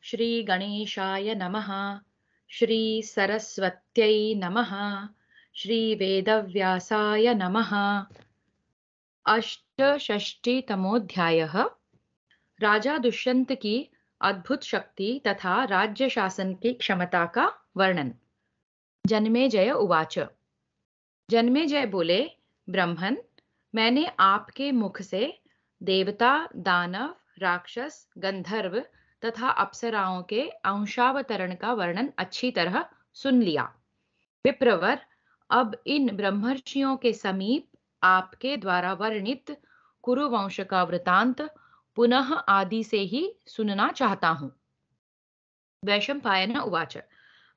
श्री गणेशाय नमः। श्री सरस्वत्यै नमः। श्री वेदव्यासाय नमः। अष्टषष्टितमोऽध्यायः। राजा दुष्यंत की अद्भुत शक्ति तथा राज्य शासन की क्षमता का वर्णन। जन्मेजय उवाच। जन्मेजय बोले, ब्रह्मन, मैंने आपके मुख से देवता, दानव, राक्षस, गंधर्व तथा अप्सराओं के अंशावतरण का वर्णन अच्छी तरह सुन लिया। विप्रवर, अब इन ब्रह्मर्षियों के समीप आपके द्वारा वर्णित कुरुवंश का वृतांत पुनः आदि से ही सुनना चाहता हूं। वैशंपायन उवाच।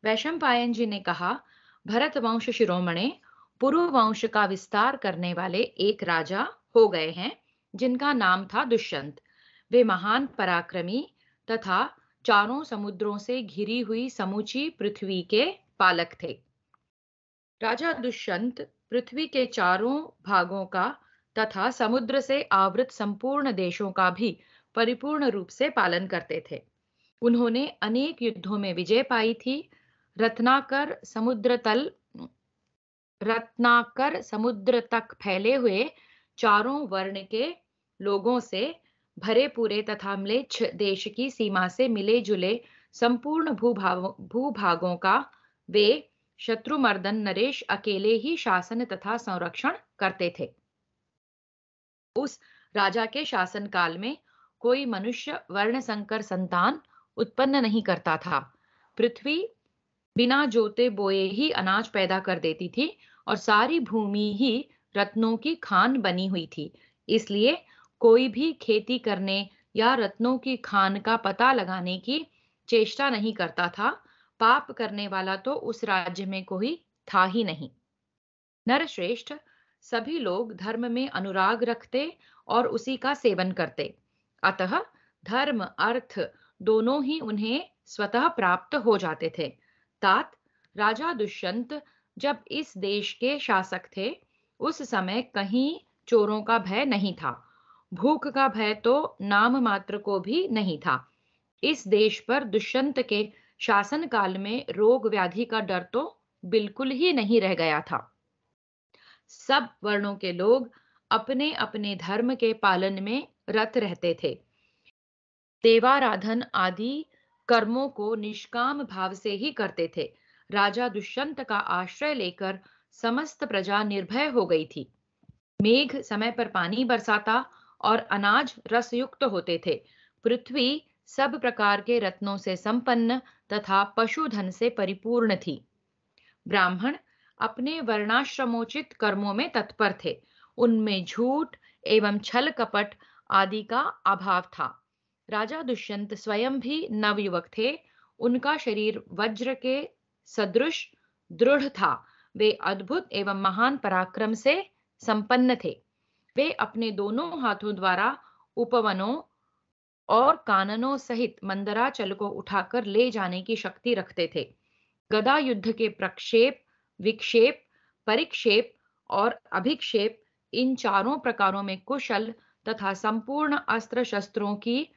वैशंपायन जी ने कहा, भरत वंश शिरोमणे, पुरु वंश का विस्तार करने वाले एक राजा हो गए हैं जिनका नाम था दुष्यंत। वे महान पराक्रमी तथा चारों समुद्रों से घिरी हुई समूची पृथ्वी के पालक थे। राजा दुष्यंत पृथ्वी के चारों भागों का तथा समुद्र से आवृत संपूर्ण देशों का भी परिपूर्ण रूप से पालन करते थे। उन्होंने अनेक युद्धों में विजय पाई थी। रत्नाकर समुद्र तल रत्नाकर समुद्र तक फैले हुए चारों वर्ण के लोगों से भरे पूरे तथा म्लेच्छ देश की सीमा से मिले जुले संपूर्ण भूभागों का वे शत्रुमर्दन नरेश अकेले ही शासन तथा संरक्षण करते थे। उस राजा के शासन काल में कोई मनुष्य वर्ण संकर संतान उत्पन्न नहीं करता था। पृथ्वी बिना जोते बोए ही अनाज पैदा कर देती थी और सारी भूमि ही रत्नों की खान बनी हुई थी। इसलिए कोई भी खेती करने या रत्नों की खान का पता लगाने की चेष्टा नहीं करता था। पाप करने वाला तो उस राज्य में कोई था ही नहीं। नरश्रेष्ठ, सभी लोग धर्म में अनुराग रखते और उसी का सेवन करते। अतः धर्म अर्थ दोनों ही उन्हें स्वतः प्राप्त हो जाते थे। तात, राजा दुष्यंत जब इस देश के शासक थे, उस समय कहीं चोरों का भय नहीं था। भूख का भय तो नाम मात्र को भी नहीं था। इस देश पर दुष्यंत के शासन काल में रोग व्याधि का डर तो बिल्कुल ही नहीं रह गया था। सब वर्णों के लोग अपने अपने धर्म के पालन में रत रहते थे। देवाराधन आदि कर्मों को निष्काम भाव से ही करते थे। राजा दुष्यंत का आश्रय लेकर समस्त प्रजा निर्भय हो गई थी। मेघ समय पर पानी बरसाता और अनाज रसयुक्त होते थे। पृथ्वी सब प्रकार के रत्नों से संपन्न तथा पशुधन से परिपूर्ण थी। ब्राह्मण अपने वर्णाश्रमोचित कर्मों में तत्पर थे। उनमें झूठ एवं छल कपट आदि का अभाव था। राजा दुष्यंत स्वयं भी नवयुवक थे। उनका शरीर वज्र के सदृश दृढ़ था। वे अद्भुत एवं महान पराक्रम से संपन्न थे। वे अपने दोनों हाथों द्वारा उपवनों और काननों सहित मंदराचल को उठाकर ले जाने की शक्ति रखते थे। गदा युद्ध के प्रक्षेप, विक्षेप, परिक्षेप और अभिक्षेप, इन चारों प्रकारों में कुशल तथा संपूर्ण अस्त्र शस्त्रों की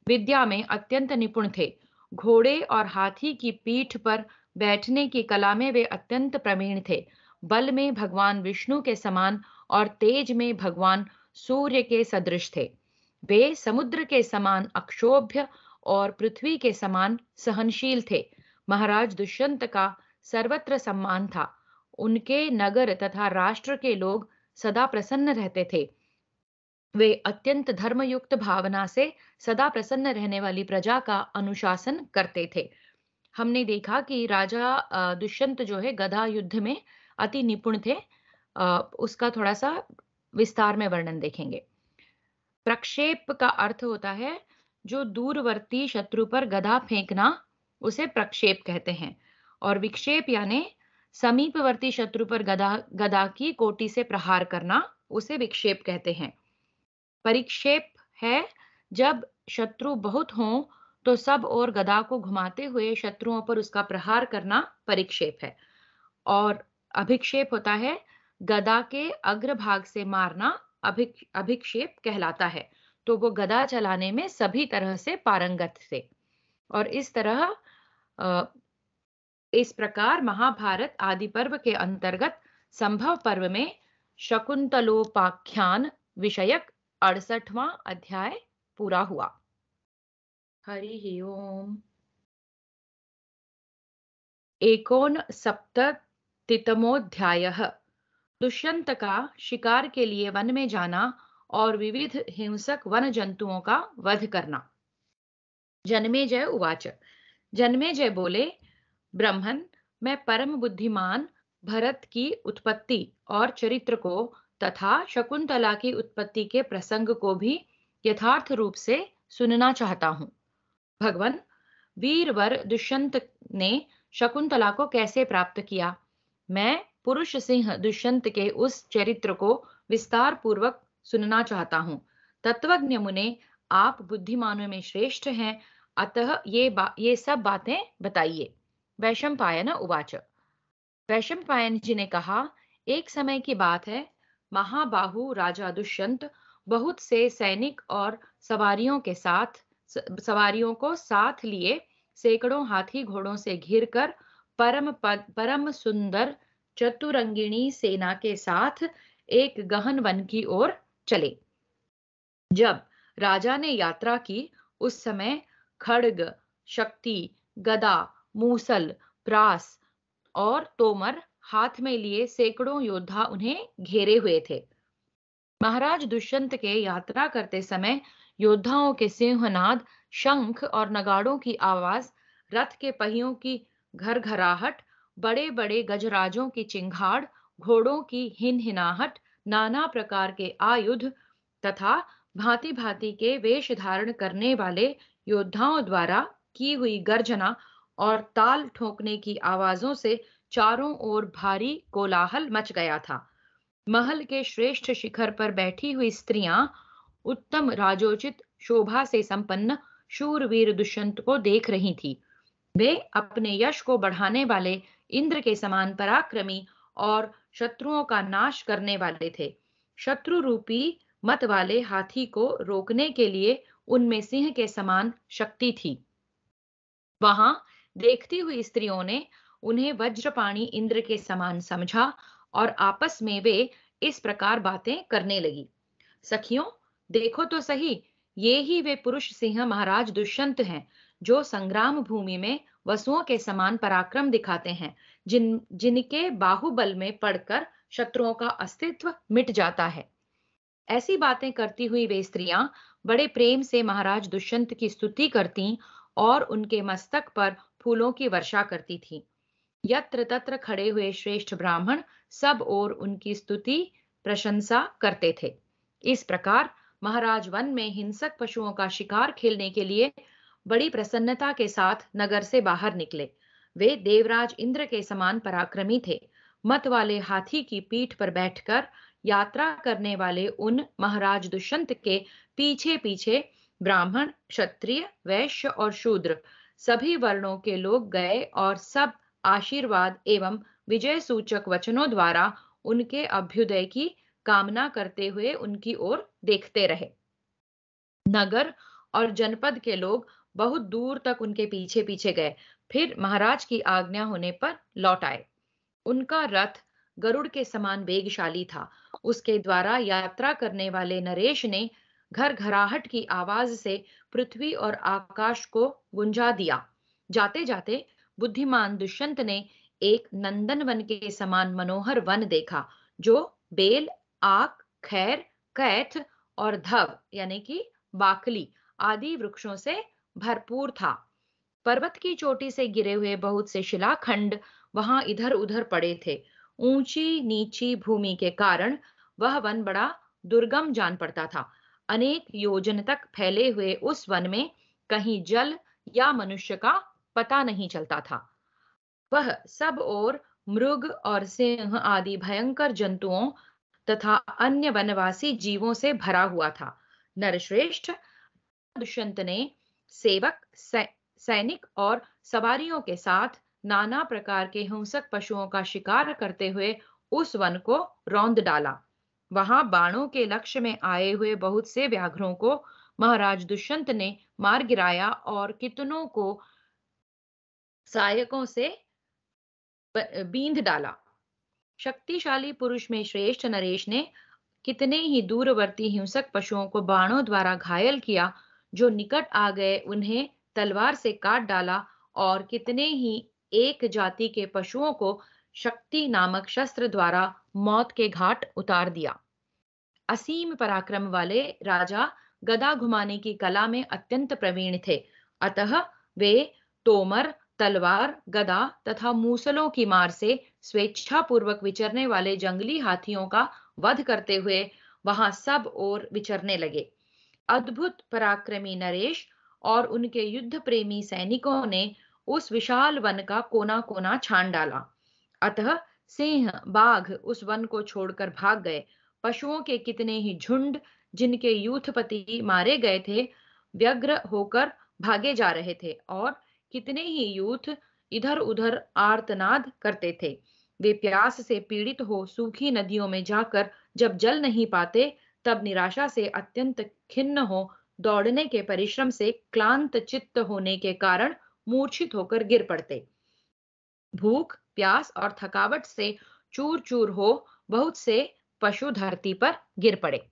विद्या में अत्यंत निपुण थे। घोड़े और हाथी की पीठ पर बैठने की कला में वे अत्यंत प्रवीण थे। बल में भगवान विष्णु के समान और तेज में भगवान सूर्य के सदृश थे। वे समुद्र के समान अक्षोभ्य और पृथ्वी के समान सहनशील थे। महाराज दुष्यंत का सर्वत्र सम्मान था। उनके नगर तथा राष्ट्र के लोग सदा प्रसन्न रहते थे। वे अत्यंत धर्मयुक्त भावना से सदा प्रसन्न रहने वाली प्रजा का अनुशासन करते थे। हमने देखा कि राजा दुष्यंत जो है गदा युद्ध में अति निपुण थे। उसका थोड़ा सा विस्तार में वर्णन देखेंगे। प्रक्षेप का अर्थ होता है जो दूरवर्ती शत्रु पर गदा फेंकना, उसे प्रक्षेप कहते हैं। और विक्षेप यानी समीपवर्ती शत्रु पर गदा गदा की कोटि से प्रहार करना, उसे विक्षेप कहते हैं। परिक्षेप है जब शत्रु बहुत हों तो सब और गदा को घुमाते हुए शत्रुओं पर उसका प्रहार करना परिक्षेप है। और अभिक्षेप होता है गदा के अग्रभाग से मारना, अभिक्षेप कहलाता है। तो वो गदा चलाने में सभी तरह से पारंगत थे। और अ, इस प्रकार महाभारत आदि पर्व के अंतर्गत संभव पर्व में शकुंतलोपाख्यान विषयक 68वां अध्याय पूरा हुआ। हरि ओम। एकोनसप्ततितमोऽध्यायः। दुष्यंत का शिकार के लिए वन में जाना और विविध हिंसक वन जंतुओं का वध करना। जन्मेजय उवाच। जन्मेजय बोले, ब्रह्मन, मैं परम बुद्धिमान भरत की उत्पत्ति और चरित्र को तथा शकुंतला की उत्पत्ति के प्रसंग को भी यथार्थ रूप से सुनना चाहता हूँ। भगवान, वीरवर दुष्यंत ने शकुंतला को कैसे प्राप्त किया? मैं पुरुष सिंह दुष्यंत के उस चरित्र को विस्तार पूर्वक सुनना चाहता हूँ। तत्वज्ञ मुने, आप बुद्धिमानों में श्रेष्ठ हैं, अतः ये सब बातें बताइए। वैशंपायन उवाच। वैशंपायन जी ने कहा, एक समय की बात है, महाबाहु राजा दुष्यंत बहुत से सैनिक और सवारियों को साथ लिए सैकड़ों हाथी घोड़ों से घिरकर परम सुंदर चतुरंगिणी सेना के साथ एक गहन वन की ओर चले। जब राजा ने यात्रा की, उस समय खड्ग, शक्ति, गदा, मूसल, प्रास और तोमर हाथ में लिए सैकड़ों योद्धा उन्हें घेरे हुए थे। महाराज दुष्यंत के यात्रा करते समय योद्धाओं के सिंहनाद, शंख और नगाड़ों की आवाज, रथ के पहियों की घरघराहट, बड़े बड़े गजराजों की चिंगाड़, घोड़ों की हिनहिनाहट, नाना प्रकार के आयुध तथा भांति भांति के वेश धारण करने वाले योद्धाओं द्वारा की हुई गर्जना और ताल ठोकने की आवाजों से चारों ओर भारी कोलाहल मच गया था। महल के श्रेष्ठ शिखर पर बैठी हुई स्त्रियां उत्तम राजोचित शोभा से संपन्न शूरवीर दुष्यंत को देख रही थी। वे अपने यश को बढ़ाने वाले इंद्र के समान पराक्रमी और शत्रुओं का नाश करने वाले थे। शत्रु रूपी मत वाले हाथी को रोकने के लिए उनमें सिंह के समान शक्ति थी। वहां देखती हुई स्त्रियों ने उन्हें वज्रपाणी इंद्र के समान समझा और आपस में वे इस प्रकार बातें करने लगी। सखियों, देखो तो सही, ये ही वे पुरुष सिंह महाराज दुष्यंत हैं, जो संग्राम भूमि में वसुओं के समान पराक्रम दिखाते हैं, जिनके बाहुबल में पड़कर शत्रुओं का अस्तित्व मिट जाता है। ऐसी बातें करती हुई वे स्त्रियां बड़े प्रेम से महाराज दुष्यंत की स्तुति करती और उनके मस्तक पर फूलों की वर्षा करती थीं। यत्र तत्र खड़े हुए श्रेष्ठ ब्राह्मण सब ओर उनकी स्तुति प्रशंसा करते थे। इस प्रकार महाराज वन में हिंसक पशुओं का शिकार खेलने के लिए बड़ी प्रसन्नता के साथ नगर से बाहर निकले। वे देवराज इंद्र के समान पराक्रमी थे। मत वाले हाथी की पीठ पर बैठकर यात्रा करने वाले उन महाराज दुष्यंत के पीछे पीछे ब्राह्मण, क्षत्रिय, वैश्य और शूद्र सभी वर्णों के लोग गए और सब आशीर्वाद एवं विजय सूचक वचनों द्वारा उनके अभ्युदय की कामना करते हुए उनकी ओर देखते रहे। नगर और जनपद के लोग बहुत दूर तक उनके पीछे पीछे गए, फिर महाराज की आज्ञा होने पर लौट आए। उनका रथ गरुड़ के समान वेगशाली था। उसके द्वारा यात्रा करने वाले नरेश ने घरघराहट की आवाज से पृथ्वी और आकाश को गुंजा दिया। जाते जाते बुद्धिमान दुष्यंत ने एक नंदनवन के समान मनोहर वन देखा, जो बेल, आक, खैर, कैथ और धव यानी कि बाकली आदि वृक्षों से भरपूर था। पर्वत की चोटी से गिरे हुए बहुत से शिलाखंड वहां इधर उधर पड़े थे। ऊंची नीची भूमि के कारण वह वन बड़ा दुर्गम जान पड़ता था। अनेक योजन तक फैले हुए उस वन में कहीं जल या मनुष्य का पता नहीं चलता था। वह सब ओर मृग और सिंह आदि भयंकर जंतुओं तथा अन्य वनवासी जीवों से भरा हुआ था। नरश्रेष्ठ, दुष्यंत ने सेवक, सैनिक और सवारियों के साथ नाना प्रकार के हिंसक पशुओं का शिकार करते हुए उस वन को रौंद डाला। वहां बाणों के लक्ष्य में आए हुए बहुत से व्याघ्रों को महाराज दुष्यंत ने मार गिराया और कितनों को सहायकों से बींध डाला। शक्तिशाली पुरुष में श्रेष्ठ नरेश ने कितने ही दूरवर्ती हिंसक पशुओं को बाणों द्वारा घायल किया, जो निकट आ गए उन्हें तलवार से काट डाला, और कितने ही एक जाति के पशुओं को शक्ति नामक शस्त्र द्वारा मौत के घाट उतार दिया। असीम पराक्रम वाले राजा गदा घुमाने की कला में अत्यंत प्रवीण थे, अतः वे तोमर, तलवार, गदा तथा मूसलों की मार से स्वेच्छा पूर्वक विचरने वाले जंगली हाथियों का वध करते हुए वहां सब ओर विचरने लगे। अद्भुत पराक्रमी नरेश और उनके युद्ध प्रेमी सैनिकों ने उस विशाल वन का कोना कोना छान डाला। अतः सिंह, बाघ उस वन को छोड़कर भाग गए। पशुओं के कितने ही झुंड, जिनके यूथपति मारे गए थे, व्यग्र होकर भागे जा रहे थे, और कितने ही यूथ इधर उधर आर्तनाद करते थे। वे प्यास से पीड़ित हो सूखी नदियों में जाकर जब जल नहीं पाते, तब निराशा से अत्यंत खिन्न हो दौड़ने के परिश्रम से क्लांत चित्त होने के कारण मूर्छित होकर गिर पड़ते। भूख, प्यास और थकावट से चूर चूर हो बहुत से पशु धरती पर गिर पड़े।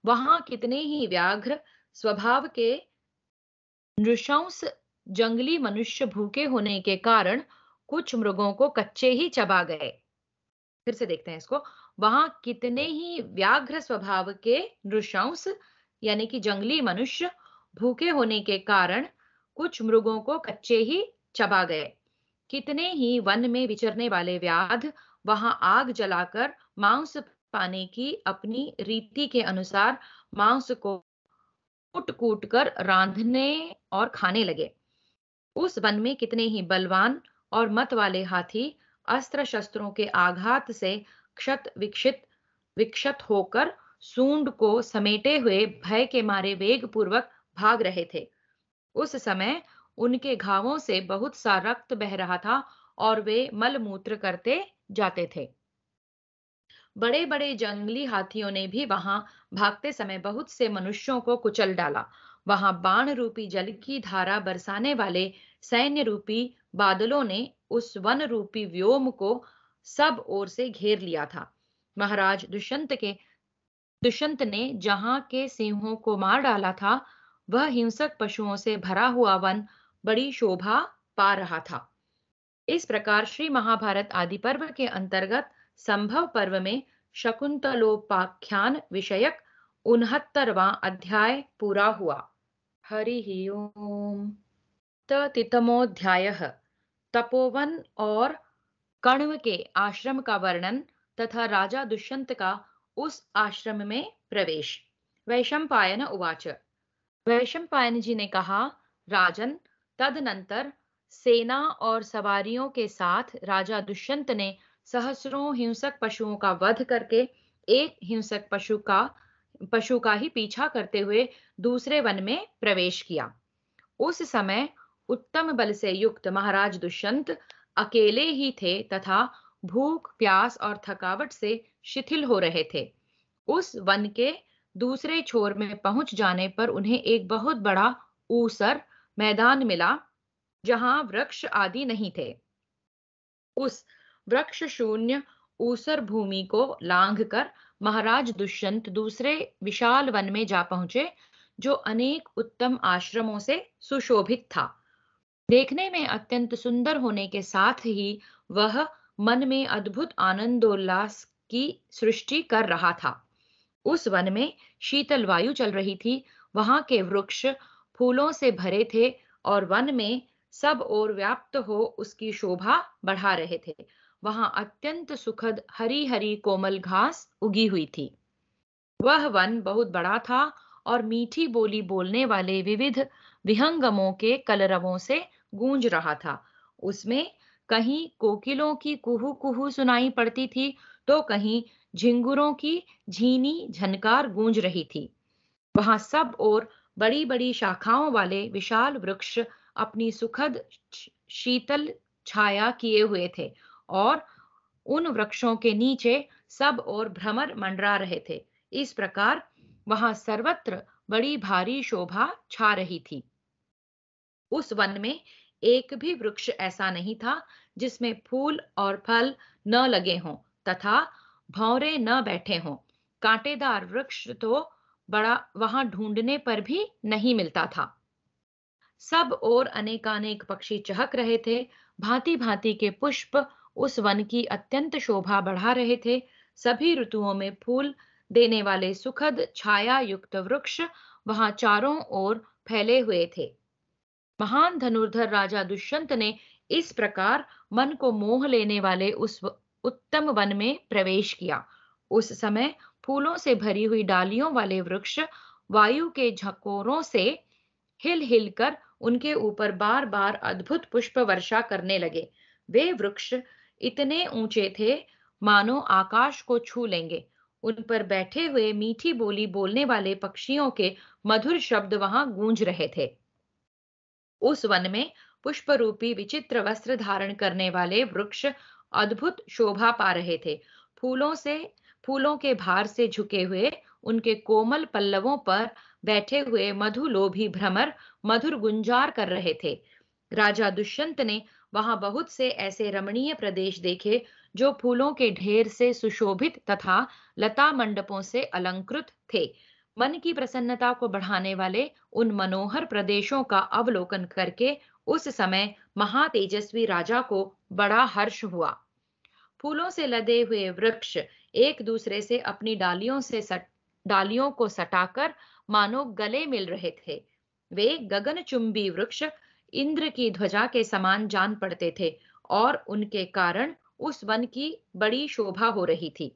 वहां कितने ही व्याघ्र स्वभाव के नृशंस जंगली मनुष्य भूखे होने के कारण कुछ मृगों को कच्चे ही चबा गए। फिर से देखते हैं इसको। वहां कितने ही व्याघ्र स्वभाव के नृशंस यानी कि जंगली मनुष्य भूखे होने के कारण कुछ मृगों को कच्चे ही चबा गए। कितने ही वन में विचरने वाले व्याध वहां आग जलाकर मांस पाने की अपनी रीति के अनुसार मांस को कूट कूट कर रांधने और खाने लगे। उस वन में कितने ही बलवान और मत वाले हाथी अस्त्र शस्त्रों के आघात से क्षत विक्षित विक्षत होकर सूंड को समेटे हुए भय के मारे वेग पूर्वक भाग रहे थे। उस समय उनके घावों से बहुत सा रक्त बह रहा था और वे मलमूत्र करते जाते थे। बड़े बड़े जंगली हाथियों ने भी वहां भागते समय बहुत से मनुष्यों को कुचल डाला। वहां बाण रूपी जल की धारा बरसाने वाले सैन्य रूपी बादलों ने उस वन रूपी व्योम को सब ओर से घेर लिया था। महाराज दुष्यंत ने जहां के सिंहों को मार डाला था, वह हिंसक पशुओं से भरा हुआ वन बड़ी शोभा पा रहा था। इस प्रकार श्री महाभारत आदि पर्व के अंतर्गत संभव पर्व में शकुंतलोपाख्यान विषयक 69वां अध्याय पूरा हुआ। हरि ओम। ततितमोऽध्यायः तपोवन और कण्व के आश्रम का वर्णन तथा राजा दुष्यंत का उस आश्रम में प्रवेश। वैशंपायन उवाच। वैशंपायन जी ने कहा, राजन, तदनंतर सेना और सवारियों के साथ राजा दुष्यंत ने सहस्रों हिंसक पशुओं का वध करके एक हिंसक पशु का ही पीछा करते हुए दूसरे वन में प्रवेश किया। उस समय उत्तम बल से युक्त महाराज दुष्यंत अकेले ही थे तथा भूख, प्यास और थकावट से शिथिल हो रहे थे। उस वन के दूसरे छोर में पहुंच जाने पर उन्हें एक बहुत बड़ा ऊसर मैदान मिला, जहां वृक्ष आदि नहीं थे। उस वृक्ष शून्य ऊसर भूमि को लांघकर महाराज दुष्यंत दूसरे विशाल वन में जा पहुंचे, जो अनेक उत्तम आश्रमों से सुशोभित था। देखने में अत्यंत सुंदर होने के साथ ही वह मन में अद्भुत आनंदोल्लास की सृष्टि कर रहा था। उस वन में शीतल वायु चल रही थी। वहां के वृक्ष फूलों से भरे थे और वन में सब ओर व्याप्त हो उसकी शोभा बढ़ा रहे थे। वहां अत्यंत सुखद हरी हरी कोमल घास उगी हुई थी। वह वन बहुत बड़ा था और मीठी बोली बोलने वाले विविध विहंगमों के कलरवों से गूंज रहा था। उसमें कहीं कोकिलों की कुहू कुहू सुनाई पड़ती थी, तो कहीं झिंगुरों की झीनी झनकार गूंज रही थी। वहां सब ओर बड़ी बड़ी शाखाओं वाले विशाल वृक्ष अपनी सुखद शीतल छाया किए हुए थे और उन वृक्षों के नीचे सब ओर भ्रमर मंडरा रहे थे। इस प्रकार वहां सर्वत्र बड़ी भारी शोभा छा रही थी। उस वन में एक भी वृक्ष ऐसा नहीं था जिसमें फूल और फल न लगे हों तथा भौरे न बैठे हों। कांटेदार वृक्ष तो बड़ा वहां ढूंढने पर भी नहीं मिलता था। सब और अनेकानेक पक्षी चहक रहे थे। भांति भांति के पुष्प उस वन की अत्यंत शोभा बढ़ा रहे थे। सभी ऋतुओं में फूल देने वाले सुखद छाया युक्त वृक्ष वहां चारों ओर फैले हुए थे। महान धनुर्धर राजा दुष्यंत ने इस प्रकार मन को मोह लेने वाले उत्तम वन में प्रवेश किया। उस समय फूलों से भरी हुई डालियों वाले वृक्ष वायु के झकोरों से हिल हिल कर उनके ऊपर बार बार अद्भुत पुष्प वर्षा करने लगे। वे वृक्ष इतने ऊंचे थे मानो आकाश को छू लेंगे। उन पर बैठे हुए मीठी बोली बोलने वाले पक्षियों के मधुर शब्द वहां गूंज रहे थे। उस वन में पुष्प रूपी विचित्र वस्त्र धारण करने वाले वृक्ष अद्भुत शोभा पा रहे थे। फूलों से फूलों के भार से झुके हुए उनके कोमल पल्लवों पर बैठे हुए मधुलोभी भ्रमर मधुर गुंजार कर रहे थे। राजा दुष्यंत ने वहां बहुत से ऐसे रमणीय प्रदेश देखे जो फूलों के ढेर से सुशोभित तथा लता मंडपों से अलंकृत थे। मन की प्रसन्नता को बढ़ाने वाले उन मनोहर प्रदेशों का अवलोकन करके उस समय महातेजस्वी राजा को बड़ा हर्ष हुआ। फूलों से लदे हुए वृक्ष एक दूसरे से अपनी डालियों को सटाकर मानो गले मिल रहे थे। वे गगनचुंबी वृक्ष इंद्र की ध्वजा के समान जान पड़ते थे और उनके कारण उस वन की बड़ी शोभा हो रही थी।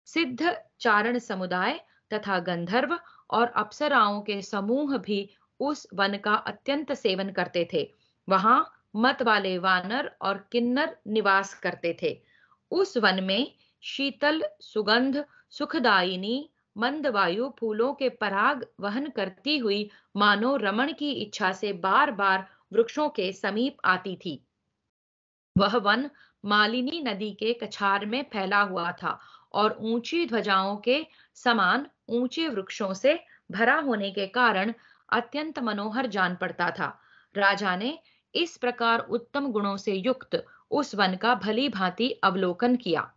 सिद्ध चारण समुदाय तथा गंधर्व और अप्सराओं के समूह भी उस वन का अत्यंत सेवन करते थे। वहां मत वाले वानर और किन्नर निवास करते थे। उस वन में शीतल सुगंध सुखदायिनी मंद वायु फूलों के पराग वहन करती हुई मानो रमण की इच्छा से बार बार वृक्षों के समीप आती थी। वह वन मालिनी नदी के कछार में फैला हुआ था और ऊंची ध्वजाओं के समान ऊंचे वृक्षों से भरा होने के कारण अत्यंत मनोहर जान पड़ता था। राजा ने इस प्रकार उत्तम गुणों से युक्त उस वन का भली भांति अवलोकन किया।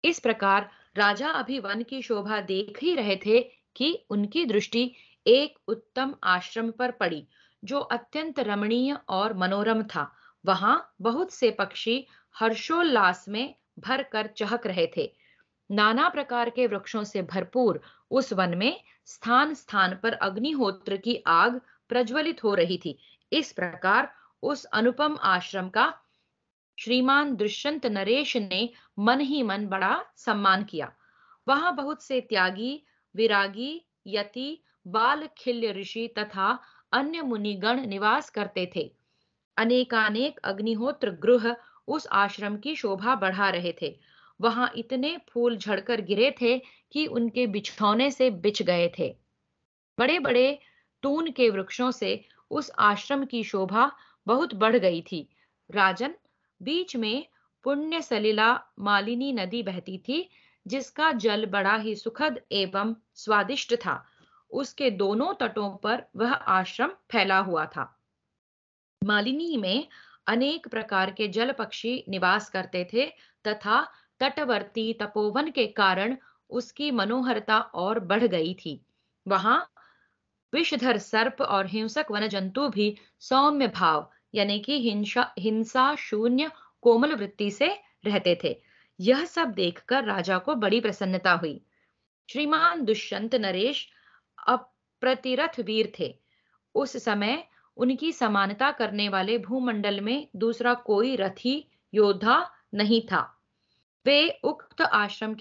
इस प्रकार राजा अभी वन की शोभा देख ही रहे थे कि उनकी दृष्टि एक उत्तम आश्रम पर पड़ी जो अत्यंत रमणीय और मनोरम था। वहां बहुत से पक्षी हर्षोल्लास में भर कर चहक रहे थे। नाना प्रकार के वृक्षों से भरपूर उस वन में स्थान स्थान पर अग्निहोत्र की आग प्रज्वलित हो रही थी। इस प्रकार उस अनुपम आश्रम का श्रीमान दुष्यंत नरेश ने मन ही मन बड़ा सम्मान किया। वहां बहुत से त्यागी विरागी यति बाल खिल्य ऋषि तथा अन्य मुनिगण निवास करते थे। अनेकानेक अग्निहोत्र गृह उस आश्रम की शोभा बढ़ा रहे थे। वहां इतने फूल झड़कर गिरे थे कि उनके बिछौने से बिछ गए थे। बड़े बड़े तून के वृक्षों से उस आश्रम की शोभा बहुत बढ़ गई थी। राजन, बीच में पुण्य सलिला मालिनी नदी बहती थी जिसका जल बड़ा ही सुखद एवं स्वादिष्ट था। उसके दोनों तटों पर वह आश्रम फैला हुआ था। मालिनी में अनेक प्रकार के जल पक्षी निवास करते थे तथा तटवर्ती तपोवन के कारण उसकी मनोहरता और बढ़ गई थी। वहां विषधर सर्प और हिंसक वन जंतु भी सौम्य भाव यानी कि हिंसा शून्य कोमल वृत्ति से रहते थे। यह सब देखकर राजा को बड़ी प्रसन्नता हुई। श्रीमान दुष्यंत नरेश अप्रतिरथ वीर थे। उस समय उनकी समानता करने वाले भूमंडल में दूसरा कोई रथी योद्धा नहीं था। वे उक्त आश्रम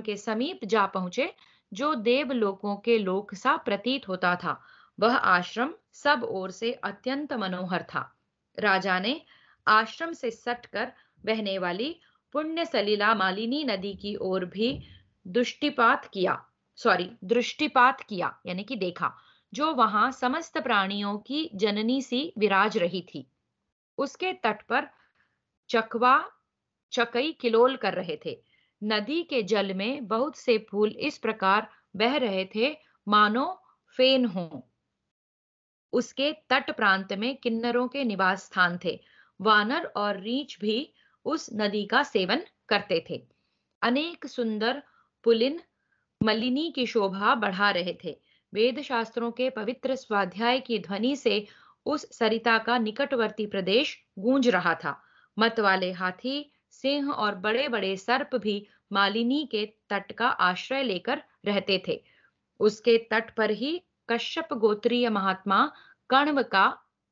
के समीप जा पहुंचे जो देवलोकों के लोक सा प्रतीत होता था। वह आश्रम सब ओर से अत्यंत मनोहर था। राजा ने आश्रम से सटकर बहने वाली पुण्य सलिला मालिनी नदी की ओर भी दृष्टिपात किया यानी कि देखा, जो वहां समस्त प्राणियों की जननी सी विराज रही थी। उसके तट पर चकवा चकई किलोल कर रहे थे। नदी के जल में बहुत से फूल इस प्रकार बह रहे थे मानो फेन हो। उसके तट प्रांत में किन्नरों के निवास स्थान थे। वानर और रीछ भी उस नदी का सेवन करते थे। अनेक सुंदर पुलिन मलिनी की शोभा बढ़ा रहे थे। वेद शास्त्रों के पवित्र स्वाध्याय की ध्वनि से उस सरिता का निकटवर्ती प्रदेश गूंज रहा था। मत वाले हाथी, सिंह और बड़े बड़े सर्प भी मालिनी के तट का आश्रय लेकर रहते थे। उसके तट पर ही कश्यप गोत्रीय महात्मा कण्व का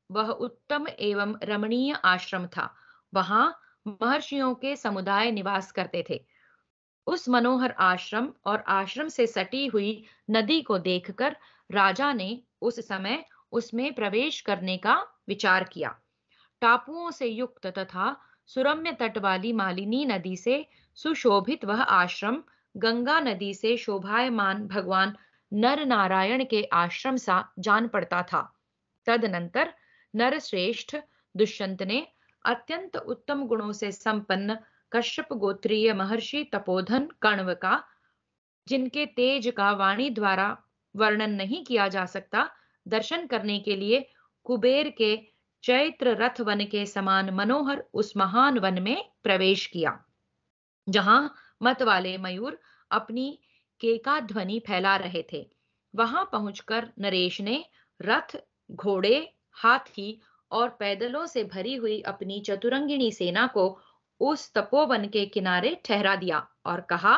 वह उत्तम एवं रमणीय आश्रम था। वहां महर्षियों के समुदाय निवास करते थे। उस मनोहर आश्रम और आश्रम से सटी हुई नदी को देखकर राजा ने उस समय उसमें प्रवेश करने का विचार किया। टापुओं से युक्त तथा सुरम्य तट वाली मालिनी नदी से सुशोभित वह आश्रम गंगा नदी से शोभायमान भगवान नर नारायण के आश्रम सा जान पड़ता था। तदनंतर नरश्रेष्ठ दुष्यंत ने अत्यंत उत्तम गुणों से संपन्न कश्यप गोत्रीय महर्षि तपोधन कण्व का, जिनके तेज का वाणी द्वारा वर्णन नहीं किया जा सकता, दर्शन करने के लिए कुबेर के चैत्र रथ वन के समान मनोहर उस महान वन में प्रवेश किया, जहां मत वाले मयूर अपनी केका ध्वनि फैला रहे थे। वहां पहुंचकर नरेश ने रथ, घोड़े, हाथी और पैदलों से भरी हुई अपनी चतुरंगिणी सेना को उस तपोवन के किनारे ठहरा दिया और कहा,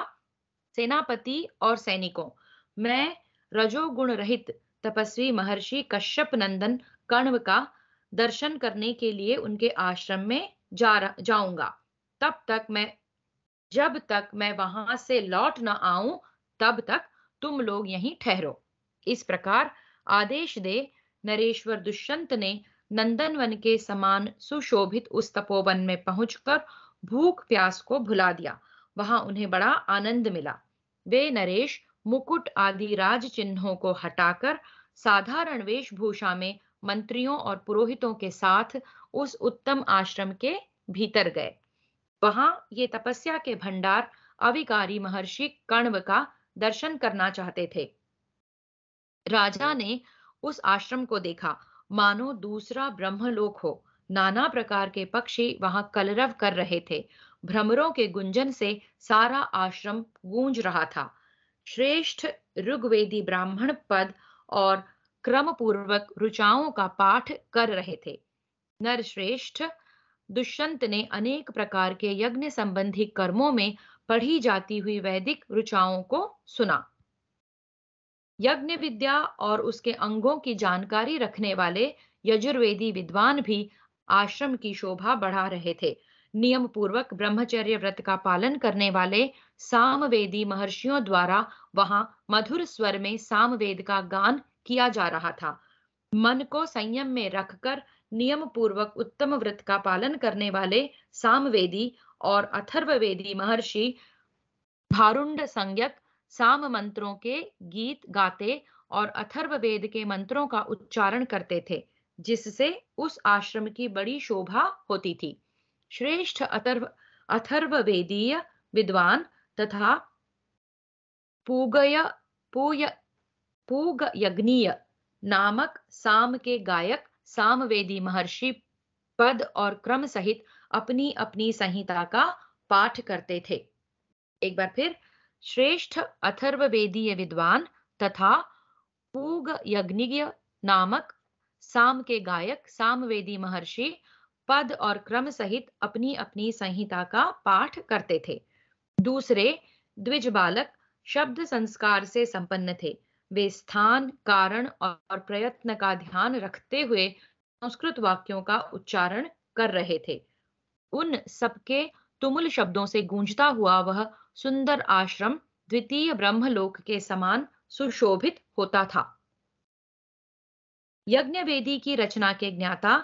सेनापति और सैनिकों, मैं रजोगुण रहित तपस्वी महर्षि कश्यप नंदन कण्व का दर्शन करने के लिए उनके आश्रम में जाऊंगा। तब तक मैं जब तक मैं वहां से लौट न आऊं, तब तक तुम लोग यहीं ठहरो। इस प्रकार आदेश दे नरेश्वर दुष्यंत ने नंदनवन के समान सुशोभित उस तपोवन में पहुंचकर भूख प्यास को भुला दिया। वहां उन्हें बड़ा आनंद मिला। वे नरेश मुकुट आदि राज चिन्हों को हटाकर साधारण वेशभूषा में मंत्रियों और पुरोहितों के साथ उस उत्तम आश्रम के भीतर गए। वहां ये तपस्या के भंडार अविकारी महर्षि कण्व का दर्शन करना चाहते थे। राजा ने उस आश्रम को देखा, मानो दूसरा ब्रह्मलोक हो। नाना प्रकार के पक्षी वहां कलरव कर रहे थे। भ्रमरों के गुंजन से सारा आश्रम गूंज रहा था। श्रेष्ठ ऋग्वेदी ब्राह्मण पद और क्रम पूर्वक ऋचाओं का पाठ कर रहे थे। नरश्रेष्ठ दुष्यंत ने अनेक प्रकार के यज्ञ संबंधी कर्मों में पढ़ी जाती हुई वैदिक ऋचाओं को सुना। यज्ञ विद्या और उसके अंगों की जानकारी रखने वाले यजुर्वेदी विद्वान भी आश्रम की शोभा बढ़ा रहे थे। नियम पूर्वक ब्रह्मचर्य व्रत का पालन करने वाले सामवेदी महर्षियों द्वारा वहां मधुर स्वर में सामवेद का गान किया जा रहा था। मन को संयम में रखकर नियम पूर्वक उत्तम व्रत का पालन करने वाले सामवेदी और अथर्ववेदी महर्षि भारुंड संज्ञक साम मंत्रों के गीत गाते और अथर्ववेद के मंत्रों का उच्चारण करते थे, जिससे उस आश्रम की बड़ी शोभा होती थी। श्रेष्ठ अथर्ववेदीय विद्वान तथा पूगय पूय पूगयज्ञीय नामक साम के गायक सामवेदी महर्षि पद और क्रम सहित अपनी अपनी संहिता का पाठ करते थे। एक बार फिर, श्रेष्ठ अथर्ववेदीय विद्वान तथा पूगयज्ञीय नामक साम के गायक सामवेदी महर्षि पद और क्रम सहित अपनी अपनी संहिता का पाठ करते थे। दूसरे द्विज बालक शब्द संस्कार से संपन्न थे। वे स्थान, कारण और प्रयत्न का ध्यान रखते हुए संस्कृत वाक्यों का उच्चारण कर रहे थे। उन सबके तुमुल शब्दों से गूंजता हुआ वह सुंदर आश्रम द्वितीय ब्रह्मलोक के समान सुशोभित होता था। यज्ञ वेदी की रचना के ज्ञाता,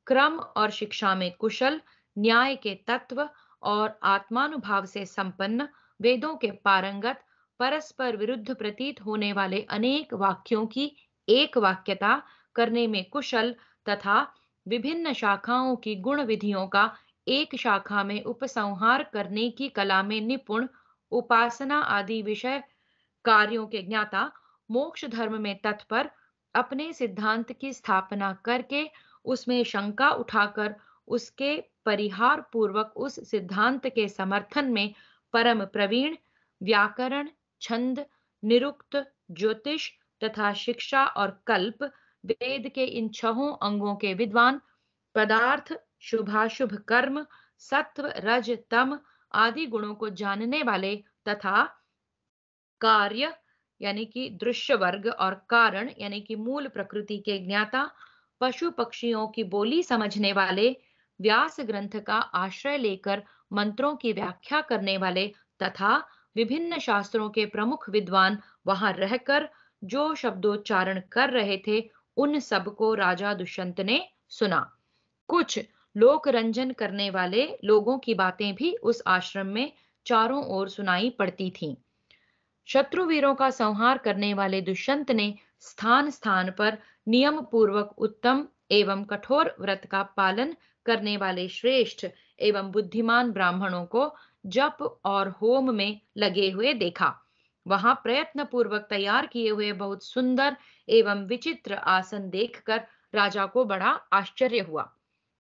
क्रम और शिक्षा में कुशल, न्याय के तत्व और आत्मानुभाव से संपन्न, वेदों के पारंगत, परस्पर विरुद्ध प्रतीत होने वाले अनेक वाक्यों की एक वाक्यता करने में कुशल तथा विभिन्न शाखाओं की गुण विधियों का एक शाखा में उपसंहार करने की कला में निपुण उपासना आदि विषय कार्यों के ज्ञाता, मोक्ष धर्म में तत्पर, अपने सिद्धांत की स्थापना करके उसमें शंका उठाकर उसके परिहार पूर्वक उस सिद्धांत के समर्थन में परम प्रवीण, व्याकरण, छंद, निरुक्त, ज्योतिष तथा शिक्षा और कल्प, वेद के इन छहों अंगों के विद्वान, पदार्थ, शुभाशुभ कर्म, सत्व, रज, तम आदि गुणों को जानने वाले तथा कार्य यानी कि दृश्य वर्ग और कारण यानी कि मूल प्रकृति के ज्ञाता, पशु पक्षियों की बोली समझने वाले, व्यास ग्रंथ का आश्रय लेकर मंत्रों की व्याख्या करने वाले तथा विभिन्न शास्त्रों के प्रमुख विद्वान वहां रहकर जो शब्दोच्चारण कर रहे थे, उन सबको राजा दुष्यंत ने सुना। कुछ लोक रंजन करने वाले लोगों की बातें भी उस आश्रम में चारों ओर सुनाई पड़ती थीं। शत्रुवीरों का संहार करने वाले दुष्यंत ने स्थान स्थान पर नियम पूर्वक उत्तम एवं कठोर व्रत का पालन करने वाले श्रेष्ठ एवं बुद्धिमान ब्राह्मणों को जप और होम में लगे हुए देखा। वहां प्रयत्न पूर्वक तैयार किए हुए बहुत सुंदर एवं विचित्र आसन देखकर राजा को बड़ा आश्चर्य हुआ।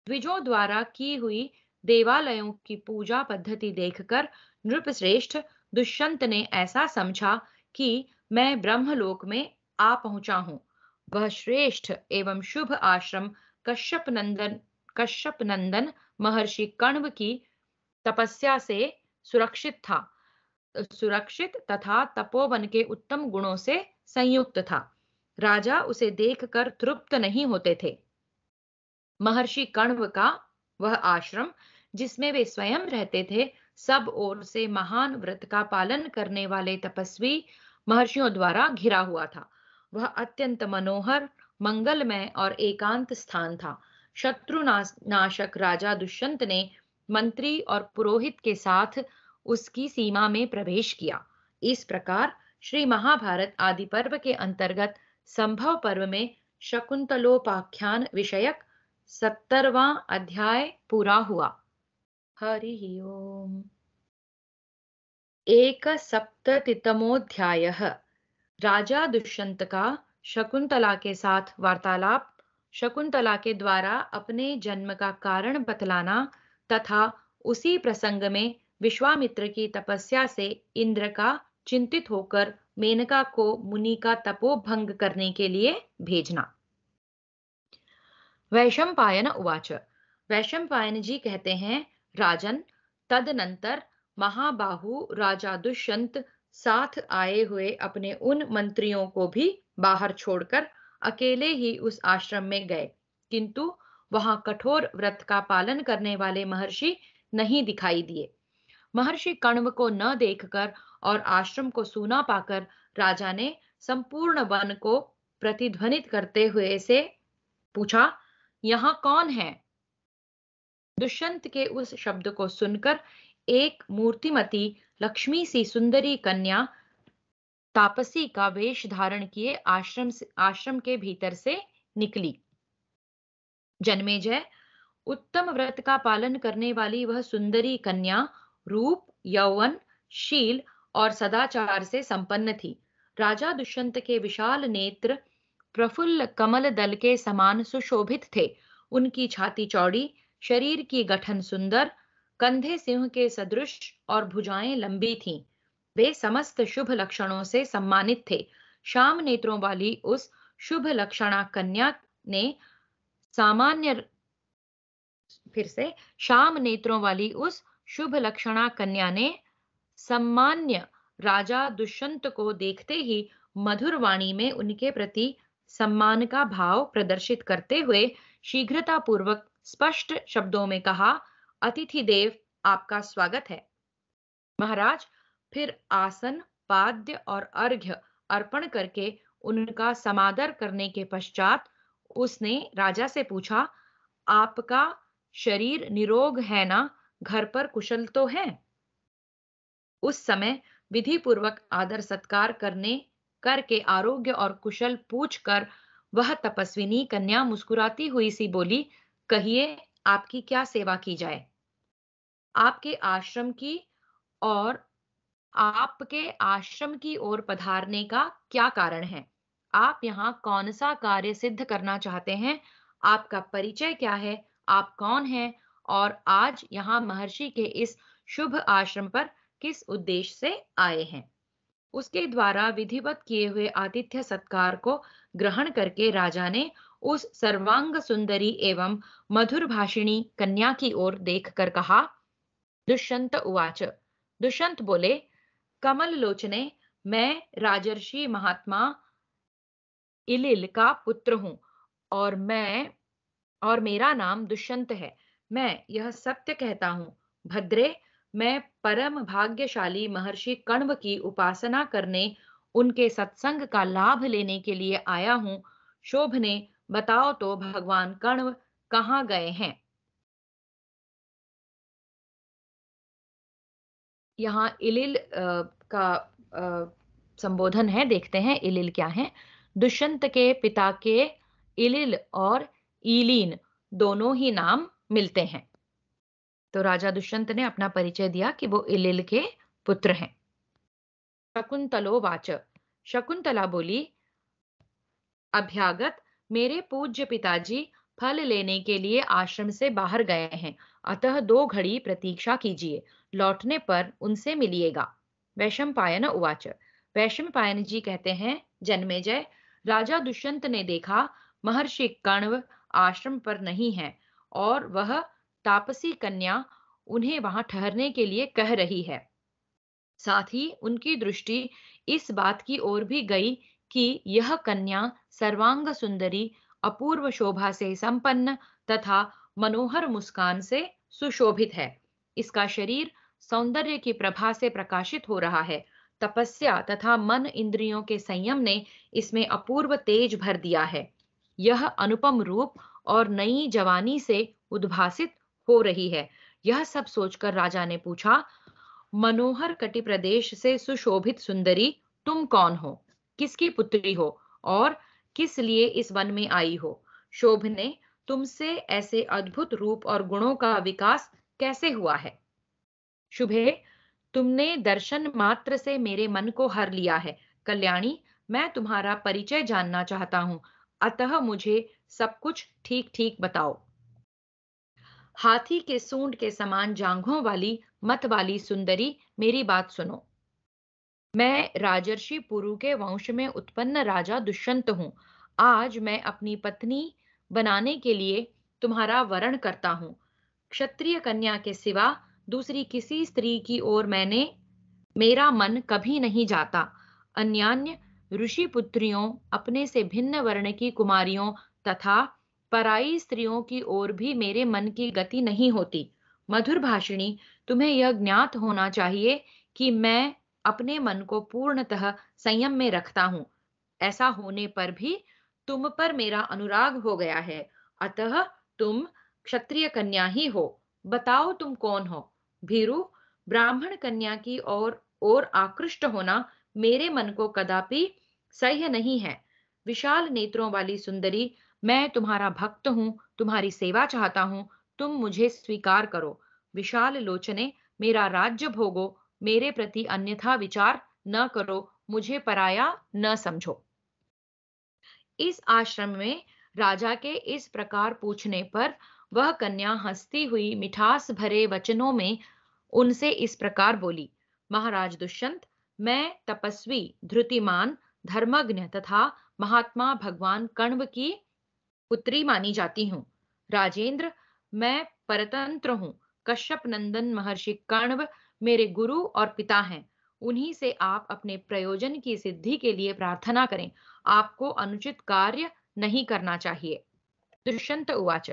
द्विजों द्वारा की हुई देवालयों की पूजा पद्धति देखकर नृपश्रेष्ठ दुष्यंत ने ऐसा समझा कि मैं ब्रह्मलोक में आ पहुंचा हूं। वह श्रेष्ठ एवं शुभ आश्रम कश्यप नंदन महर्षि कण्व की तपस्या से सुरक्षित था, सुरक्षित तथा तपोवन के उत्तम गुणों से संयुक्त था। राजा उसे देखकर तृप्त नहीं होते थे। महर्षि कण्व का वह आश्रम जिसमें वे स्वयं रहते थे, सब ओर से महान व्रत का पालन करने वाले तपस्वी महर्षियों द्वारा घिरा हुआ था। वह अत्यंत मनोहर, मंगलमय और एकांत स्थान था। शत्रु नाशक राजा दुष्यंत ने मंत्री और पुरोहित के साथ उसकी सीमा में प्रवेश किया। इस प्रकार श्री महाभारत आदि पर्व के अंतर्गत संभव पर्व में शकुंतलोपाख्यान विषयक 70वां अध्याय पूरा हुआ। हरि ओम। एकसप्ततितमोऽध्यायः। राजा दुष्यंत का शकुंतला के साथ वार्तालाप, शकुंतला के द्वारा अपने जन्म का कारण बतलाना तथा उसी प्रसंग में विश्वामित्र की तपस्या से इंद्र का चिंतित होकर मेनका को मुनि का तपोभंग करने के लिए भेजना। वैशंपायन उवाच। वैशंपायन जी कहते हैं, राजन, तदनंतर महाबाहु राजा दुष्यंत साथ आए हुए अपने उन मंत्रियों को भी बाहर छोड़कर अकेले ही उस आश्रम में गए, किंतु वहां कठोर व्रत का पालन करने वाले महर्षि नहीं दिखाई दिए। महर्षि कण्व को न देखकर और आश्रम को सूना पाकर राजा ने संपूर्ण वन को प्रतिध्वनित करते हुए से पूछा, यहां कौन है? दुष्यंत के उस शब्द को सुनकर एक मूर्तिमती लक्ष्मी सी सुंदरी कन्या तापसी का वेश धारण किए आश्रम के भीतर से निकली। जन्मेजय, उत्तम व्रत का पालन करने वाली वह सुंदरी कन्या रूप, यौवन, शील और सदाचार से संपन्न थी। राजा दुष्यंत के विशाल नेत्र प्रफुल्ल कमल दल के समान सुशोभित थे। उनकी छाती चौड़ी, शरीर की गठन सुंदर, कंधे सिंह के सदृश और भुजाएं लंबी थीं। वे समस्त शुभ लक्षणों से सम्मानित थे। श्याम नेत्रों वाली उस शुभ लक्षणा कन्या ने सामान्य फिर से श्याम नेत्रों वाली उस शुभ लक्षणा कन्या ने सम्मान्य राजा दुष्यंत को देखते ही मधुर वाणी में उनके प्रति सम्मान का भाव प्रदर्शित करते हुए शीघ्रता पूर्वक स्पष्ट शब्दों में कहा, अतिथि देव, आपका स्वागत है। महाराज फिर आसन, पाद्य और अर्घ्य अर्पण करके उनका समादर करने के पश्चात उसने राजा से पूछा, आपका शरीर निरोग है ना? घर पर कुशल तो है? उस समय विधि पूर्वक आदर सत्कार करके आरोग्य और कुशल पूछकर वह तपस्विनी कन्या मुस्कुराती हुई सी बोली, कहिए आपकी क्या सेवा की जाए? आपके आश्रम की और आपके आश्रम की ओर पधारने का क्या कारण है? आप यहाँ कौन सा कार्य सिद्ध करना चाहते हैं? आपका परिचय क्या है? आप कौन हैं? और आज यहाँ महर्षि के इस शुभ आश्रम पर किस उद्देश्य से आए हैं? उसके द्वारा विधिवत किए हुए आतिथ्य सत्कार को ग्रहण करके राजा ने उस सर्वांग सुंदरी एवं मधुर भाषिणी कन्या की ओर देखकर कहा। दुष्यंत उवाच। दुष्यंत बोले, कमल लोचने, मैं राजर्षि महात्मा इलिल का पुत्र हूँ और मेरा नाम दुष्यंत है। मैं यह सत्य कहता हूँ, भद्रे, मैं परम भाग्यशाली महर्षि कण्व की उपासना करने, उनके सत्संग का लाभ लेने के लिए आया हूँ। शोभने, बताओ तो भगवान कण्व कहाँ गए हैं? यहाँ इलिल का संबोधन है, देखते हैं इलिल क्या है। दुष्यंत के पिता के इलिल और ईलीन दोनों ही नाम मिलते हैं। तो राजा दुष्यंत ने अपना परिचय दिया कि वो इलिल के पुत्र हैं। शकुंतलोवाच। शकुंतला बोली, अभ्यागत, मेरे पूज्य पिताजी फल लेने के लिए आश्रम से बाहर गए हैं, अतः 2 घड़ी प्रतीक्षा कीजिए, लौटने पर उनसे मिलिएगा। वैशंपायन उवाच। वैशंपायन जी कहते हैं, जन्मेजय, राजा दुष्यंत ने देखा महर्षि कण्व आश्रम पर नहीं है और वह तापसी कन्या उन्हें वहां ठहरने के लिए कह रही है। साथ ही उनकी दृष्टि इस बात की ओर भी गई कि यह कन्या सर्वांग सुंदरी, अपूर्व शोभा से संपन्न तथा मनोहर मुस्कान से सुशोभित है। इसका शरीर सौंदर्य की प्रभा से प्रकाशित हो रहा है। तपस्या तथा मन इंद्रियों के संयम ने इसमें अपूर्व तेज भर दिया है। यह अनुपम रूप और नई जवानी से उद्भासित हो रही है। यह सब सोचकर राजा ने पूछा, मनोहर कटि प्रदेश से सुशोभित सुंदरी, तुम कौन हो? किसकी पुत्री हो और किस लिए इस वन में आई हो? शोभने, तुमसे ऐसे अद्भुत रूप और गुणों का विकास कैसे हुआ है? शुभे, तुमने दर्शन मात्र से मेरे मन को हर लिया है। कल्याणी, मैं तुम्हारा परिचय जानना चाहता हूँ, अतः मुझे सब कुछ ठीक ठीक बताओ। हाथी के सूंड के समान जांघों वाली मत वाली सुंदरी, मेरी बात सुनो। मैं राजर्षि पुरु के वंश में उत्पन्न राजा दुष्यंत हूँ। आज मैं अपनी पत्नी बनाने के लिए तुम्हारा वरण करता हूँ। क्षत्रिय कन्या के सिवा दूसरी किसी स्त्री की ओर मेरा मन कभी नहीं जाता। अन्यान्य ऋषि पुत्रियों, अपने से भिन्न वर्ण की कुमारियों तथा पराई स्त्रियों की ओर भी मेरे मन की गति नहीं होती। मधुर भाषिणी, तुम्हें यह ज्ञात होना चाहिए कि मैं अपने मन को पूर्णतः संयम में रखता हूँ। ऐसा होने पर भी तुम पर मेरा अनुराग हो गया है, अतः तुम क्षत्रिय कन्या ही हो। बताओ तुम कौन हो? भीरु, ब्राह्मण कन्या की ओर आकृष्ट होना मेरे मन को कदापि सह्य नहीं है। विशाल नेत्रों वाली सुंदरी, मैं तुम्हारा भक्त हूँ, तुम्हारी सेवा चाहता हूँ, तुम मुझे स्वीकार करो। विशाल लोचने, मेरा राज्य भोगो, मेरे प्रति अन्यथा विचार न करो, मुझे पराया न समझो। इस आश्रम में राजा के इस प्रकार पूछने पर वह कन्या हंसती हुई मिठास भरे वचनों में उनसे इस प्रकार बोली, महाराज दुष्यंत, मैं तपस्वी, धृतिमान, धर्मज्ञ तथा महात्मा भगवान कण्व की पुत्री मानी जाती हूँ। राजेंद्र, मैं परतंत्र हूँ। कश्यप नंदन महर्षि कण्व मेरे गुरु और पिता हैं। उन्हीं से आप अपने प्रयोजन की सिद्धि के लिए प्रार्थना करें। आपको अनुचित कार्य नहीं करना चाहिए। दुष्यंत उवाच।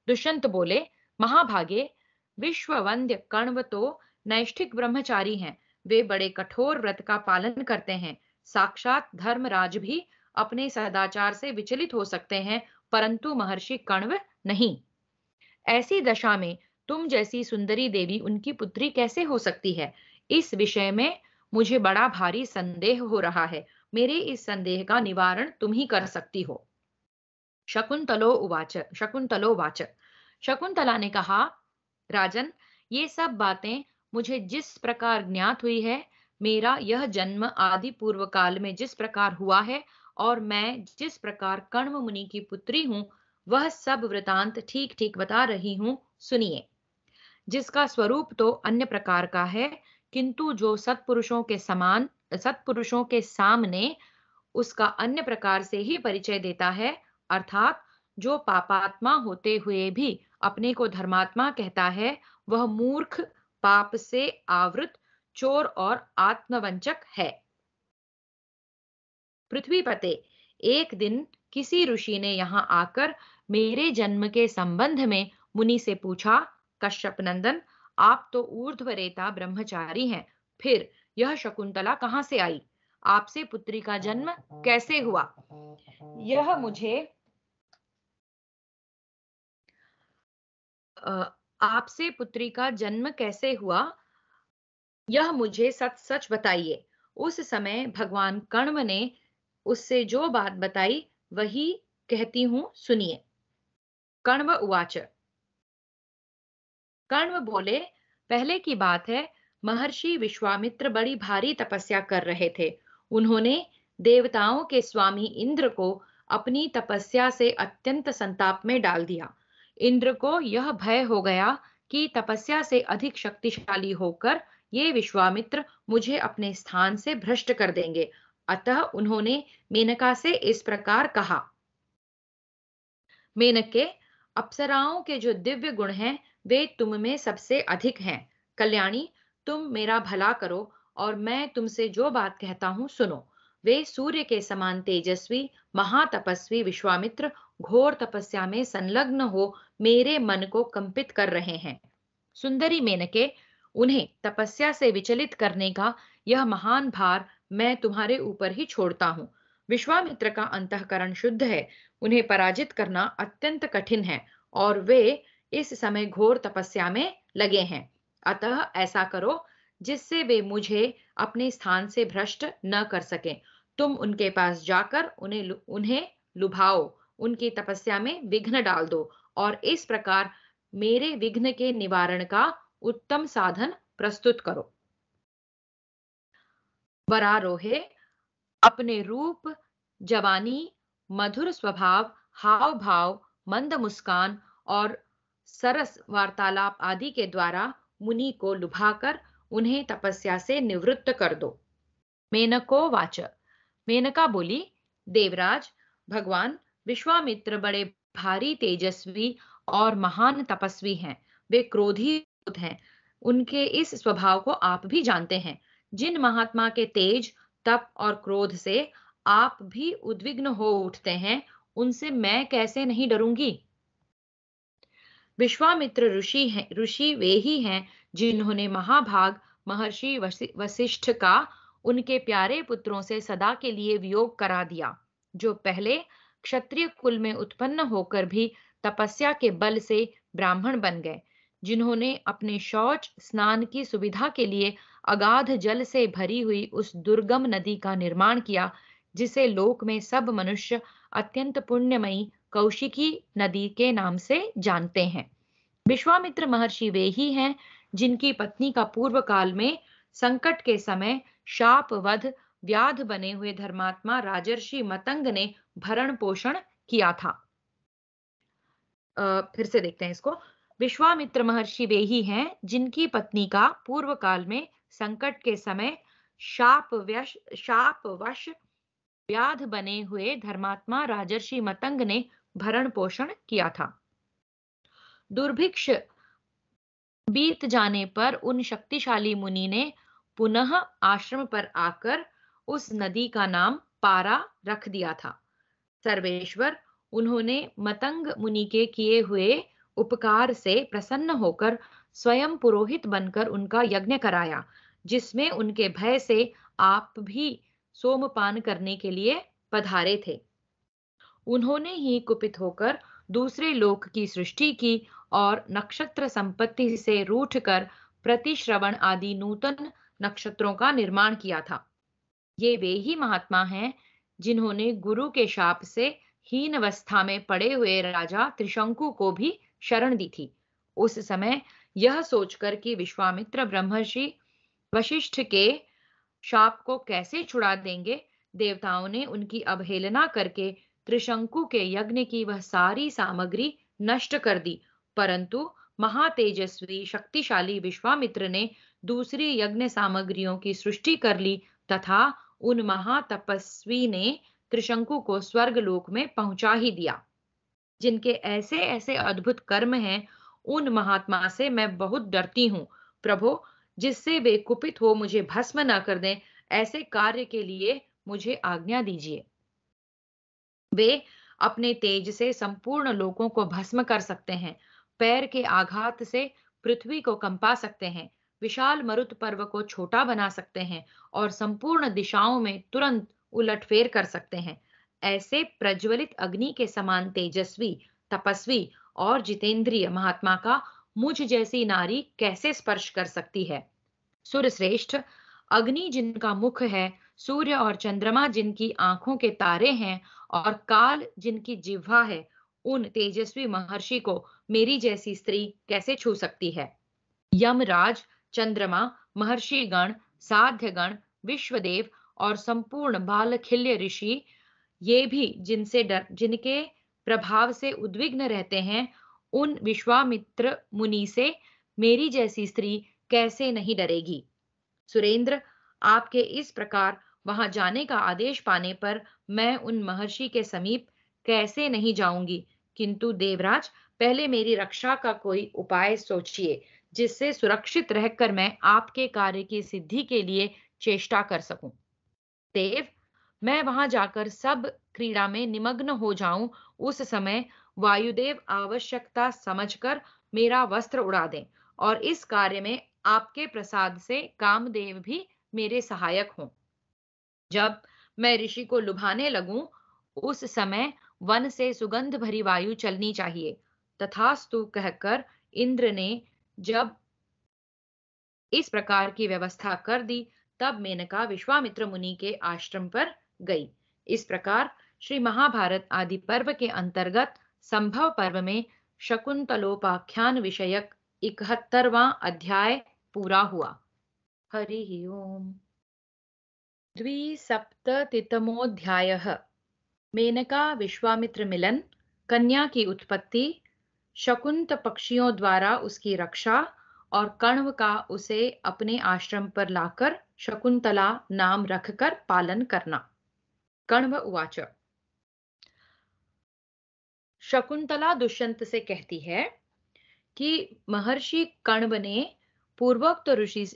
दुष्यंत बोले, महाभागे, विश्ववंद्य कण्व तो नैष्ठिक ब्रह्मचारी हैं। वे बड़े कठोर व्रत का पालन करते हैं। साक्षात धर्मराज भी अपने सदाचार से विचलित हो सकते हैं, परंतु महर्षि कण्व नहीं। ऐसी दशा में तुम जैसी सुंदरी देवी उनकी पुत्री कैसे हो सकती है? इस विषय में मुझे बड़ा भारी संदेह हो रहा है। मेरे इस संदेह का निवारण तुम ही कर सकती हो। शकुंतलो उवाच। शकुंतला ने कहा, राजन, ये सब बातें मुझे जिस प्रकार ज्ञात हुई है, मेरा यह जन्म आदि पूर्व काल में जिस प्रकार हुआ है और मैं जिस प्रकार कण्व मुनि की पुत्री हूँ, वह सब वृतांत ठीक ठीक बता रही हूँ, सुनिए। जिसका स्वरूप तो अन्य प्रकार का है, किंतु जो सत्पुरुषों के सामने उसका अन्य प्रकार से ही परिचय देता है, अर्थात जो पापात्मा होते हुए भी अपने को धर्मात्मा कहता है, वह मूर्ख, पाप से आवृत, चोर और आत्मवंचक है। पृथ्वीपते, एक दिन किसी ऋषि ने यहाँ आकर मेरे जन्म के संबंध में मुनि से पूछा, कश्यप नंदन, आप तो ऊर्ध्वरेता ब्रह्मचारी हैं, फिर यह शकुंतला कहाँ से आई? आपसे पुत्री का जन्म कैसे हुआ? यह मुझे अ, आपसे पुत्री का जन्म कैसे हुआ, यह मुझे सच सच बताइए। उस समय भगवान कण्व ने उससे जो बात बताई वही कहती हूँ, सुनिए। कण्व उवाच, कण्व बोले, पहले की बात है, महर्षि विश्वामित्र बड़ी भारी तपस्या कर रहे थे। उन्होंने देवताओं के स्वामी इंद्र को अपनी तपस्या से अत्यंत संताप में डाल दिया। इंद्र को यह भय हो गया कि तपस्या से अधिक शक्तिशाली होकर ये विश्वामित्र मुझे अपने स्थान से भ्रष्ट कर देंगे। अतः उन्होंने मेनका से इस प्रकार कहा, मेनके, अप्सराओं के जो दिव्य गुण हैं, वे तुम में सबसे अधिक हैं। कल्याणी, तुम मेरा भला करो और मैं तुमसे जो बात कहता हूँ सुनो। वे सूर्य के समान तेजस्वी महातपस्वी विश्वामित्र घोर तपस्या में संलग्न हो मेरे मन को कंपित कर रहे हैं। सुंदरी मेनके, उन्हें तपस्या से विचलित करने का यह महान भार मैं तुम्हारे ऊपर ही छोड़ता हूँ। विश्वामित्र का अंतःकरण शुद्ध है, उन्हें पराजित करना अत्यंत कठिन है और वे इस समय घोर तपस्या में लगे हैं। अतः ऐसा करो जिससे वे मुझे अपने स्थान से भ्रष्ट न कर सकें। तुम उनके पास जाकर उन्हें लुभाओ, उनकी तपस्या में विघ्न डाल दो और इस प्रकार मेरे विघ्न के निवारण का उत्तम साधन प्रस्तुत करो। वरारोहे, अपने रूप, जवानी, मधुर स्वभाव, हाव भाव, मंद मुस्कान और सरस वार्तालाप आदि के द्वारा मुनि को लुभाकर उन्हें तपस्या से निवृत्त कर दो। मेनको वाच, मेनका बोली, देवराज, भगवान विश्वामित्र बड़े भारी तेजस्वी और महान तपस्वी हैं। वे क्रोधित हैं। उनके इस स्वभाव को आप भी जानते हैं। जिन महात्मा के तेज, तप और क्रोध से आप भी उद्विग्न हो उठते हैं, उनसे मैं कैसे नहीं डरूंगी। विश्वामित्र ऋषि वे ही हैं जिन्होंने महाभाग महर्षि वशिष्ठ का उनके प्यारे पुत्रों से सदा के लिए वियोग करा दिया, जो पहले क्षत्रिय कुल में उत्पन्न होकर भी तपस्या के बल से ब्राह्मण बन गए, जिन्होंने अपने शौच स्नान की सुविधा के लिए अगाध जल से भरी हुई उस दुर्गम नदी का निर्माण किया, जिसे लोक में सब मनुष्य अत्यंत पुण्यमयी कौशिकी नदी के नाम से जानते हैं। विश्वामित्र महर्षि वे ही हैं जिनकी पत्नी का पूर्व काल में संकट के समय शाप वध व्याध बने हुए धर्मात्मा राजर्षि मतंग ने भरण पोषण किया था। फिर से देखते हैं इसको। विश्वामित्र महर्षि वे ही हैं जिनकी पत्नी का पूर्व काल में संकट के समय शापवश व्याध बने हुए धर्मात्मा राजर्षि मतंग ने भरण पोषण किया था। दुर्भिक्ष बीत जाने पर उन शक्तिशाली मुनि ने पुनः आश्रम पर आकर उस नदी का नाम पारा रख दिया था। सर्वेश्वर, उन्होंने मतंग मुनि के किए हुए उपकार से प्रसन्न होकर स्वयं पुरोहित बनकर उनका यज्ञ कराया, जिसमें उनके भय से आप भी सोमपान करने के लिए पधारे थे। उन्होंने ही कुपित होकर दूसरे लोक की सृष्टि की और नक्षत्र संपत्ति से रूठकर प्रतिश्रवण आदि नूतन नक्षत्रों का निर्माण किया था। ये वे ही महात्मा हैं जिन्होंने गुरु के शाप से हीन अवस्था में पड़े हुए राजा त्रिशंकु को भी शरण दी थी। उस समय यह सोचकर कि विश्वामित्र ब्रह्मर्षि वशिष्ठ के शाप को कैसे छुड़ा देंगे? देवताओं ने उनकी अवहेलना करके त्रिशंकु के यज्ञ की वह सारी सामग्री नष्ट कर दी, परंतु महातेजस्वी शक्तिशाली विश्वामित्र ने दूसरी यज्ञ सामग्रियों की सृष्टि कर ली तथा उन महातपस्वी ने त्रिशंकु को स्वर्गलोक में पहुंचा ही दिया। जिनके ऐसे ऐसे अद्भुत कर्म हैं, उन महात्मा से मैं बहुत डरती हूँ। प्रभु, जिससे वे कुपित हो मुझे भस्म न कर दें, ऐसे कार्य के लिए मुझे आज्ञा दीजिए। वे अपने तेज से संपूर्ण लोकों को भस्म कर सकते हैं, पैर के आघात से पृथ्वी को कंपा सकते हैं, विशाल मरुत पर्व को छोटा बना सकते हैं और संपूर्ण दिशाओं में तुरंत उलटफेर कर सकते हैं। ऐसे प्रज्वलित अग्नि के समान तेजस्वी, तपस्वी और जितेंद्रिय महात्मा का मुझ जैसी नारी कैसे स्पर्श कर सकती है? सूर्यश्रेष्ठ, अग्नि जिनका मुख है, सूर्य और चंद्रमा जिनकी आंखों के तारे हैं और काल जिनकी जिह्वा है, उन तेजस्वी महर्षि को मेरी जैसी स्त्री कैसे छू सकती है? यमराज, चंद्रमा, महर्षि गण, साध्य गण, विश्वदेव और संपूर्ण बालखिल्य ऋषि, ये भी जिनके प्रभाव से उद्विग्न रहते हैं, उन विश्वामित्र मुनि से मेरी जैसी स्त्री कैसे नहीं डरेगी? सुरेंद्र, आपके इस प्रकार वहां जाने का आदेश पाने पर मैं उन महर्षि के समीप कैसे नहीं जाऊंगी? किंतु देवराज, पहले मेरी रक्षा का कोई उपाय सोचिए, जिससे सुरक्षित रहकर मैं आपके कार्य की सिद्धि के लिए चेष्टा कर सकूं। देव, मैं वहां जाकर सब क्रीड़ा में निमग्न हो जाऊं, उस समय वायुदेव आवश्यकता समझकर मेरा वस्त्र उड़ा दें और इस कार्य में आपके प्रसाद से कामदेव भी मेरे सहायक हों। जब मैं ऋषि को लुभाने लगूं, उस समय वन से सुगंध भरी वायु चलनी चाहिए। तथास्तु कहकर इंद्र ने जब इस प्रकार की व्यवस्था कर दी, तब मेनका विश्वामित्र मुनि के आश्रम पर गई। इस प्रकार श्री महाभारत आदि पर्व के अंतर्गत संभव पर्व में शकुंतलोपाख्यान विषयक 71वां अध्याय पूरा हुआ। हरि ओम। द्विसप्ततितमोऽध्यायः। मेनका विश्वामित्र मिलन, कन्या की उत्पत्ति, शकुंत पक्षियों द्वारा उसकी रक्षा और कण्व का उसे अपने आश्रम पर लाकर शकुंतला नाम रखकर पालन करना। कण्व उवाच। शकुंतला दुष्यंत से कहती है कि महर्षि कण्व ने पूर्वोक्त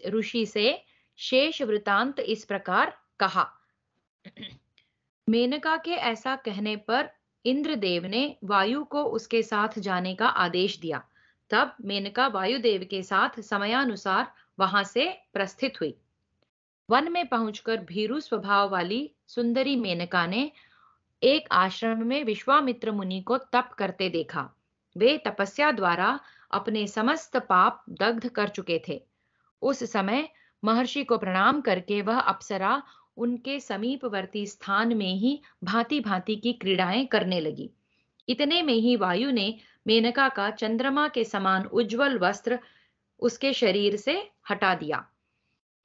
ऋषि से शेष वृतांत इस प्रकार कहा। मेनका के ऐसा कहने पर इंद्रदेव ने वायु को उसके साथ जाने का आदेश दिया। तब मेनका वायुदेव के साथ समयानुसार वहां से प्रस्थित हुई। वन में पहुंचकर भीरु स्वभाव वाली सुंदरी मेनका ने एक आश्रम में विश्वामित्र मुनि को तप करते देखा। वे तपस्या द्वारा अपने समस्त पाप दग्ध कर चुके थे। उस समय महर्षि को प्रणाम करके वह अप्सरा उनके समीपवर्ती स्थान में ही भांति भांति की क्रीड़ाएं करने लगी। इतने में ही वायु ने मेनका का चंद्रमा के समान उज्जवल वस्त्र उसके शरीर से हटा दिया।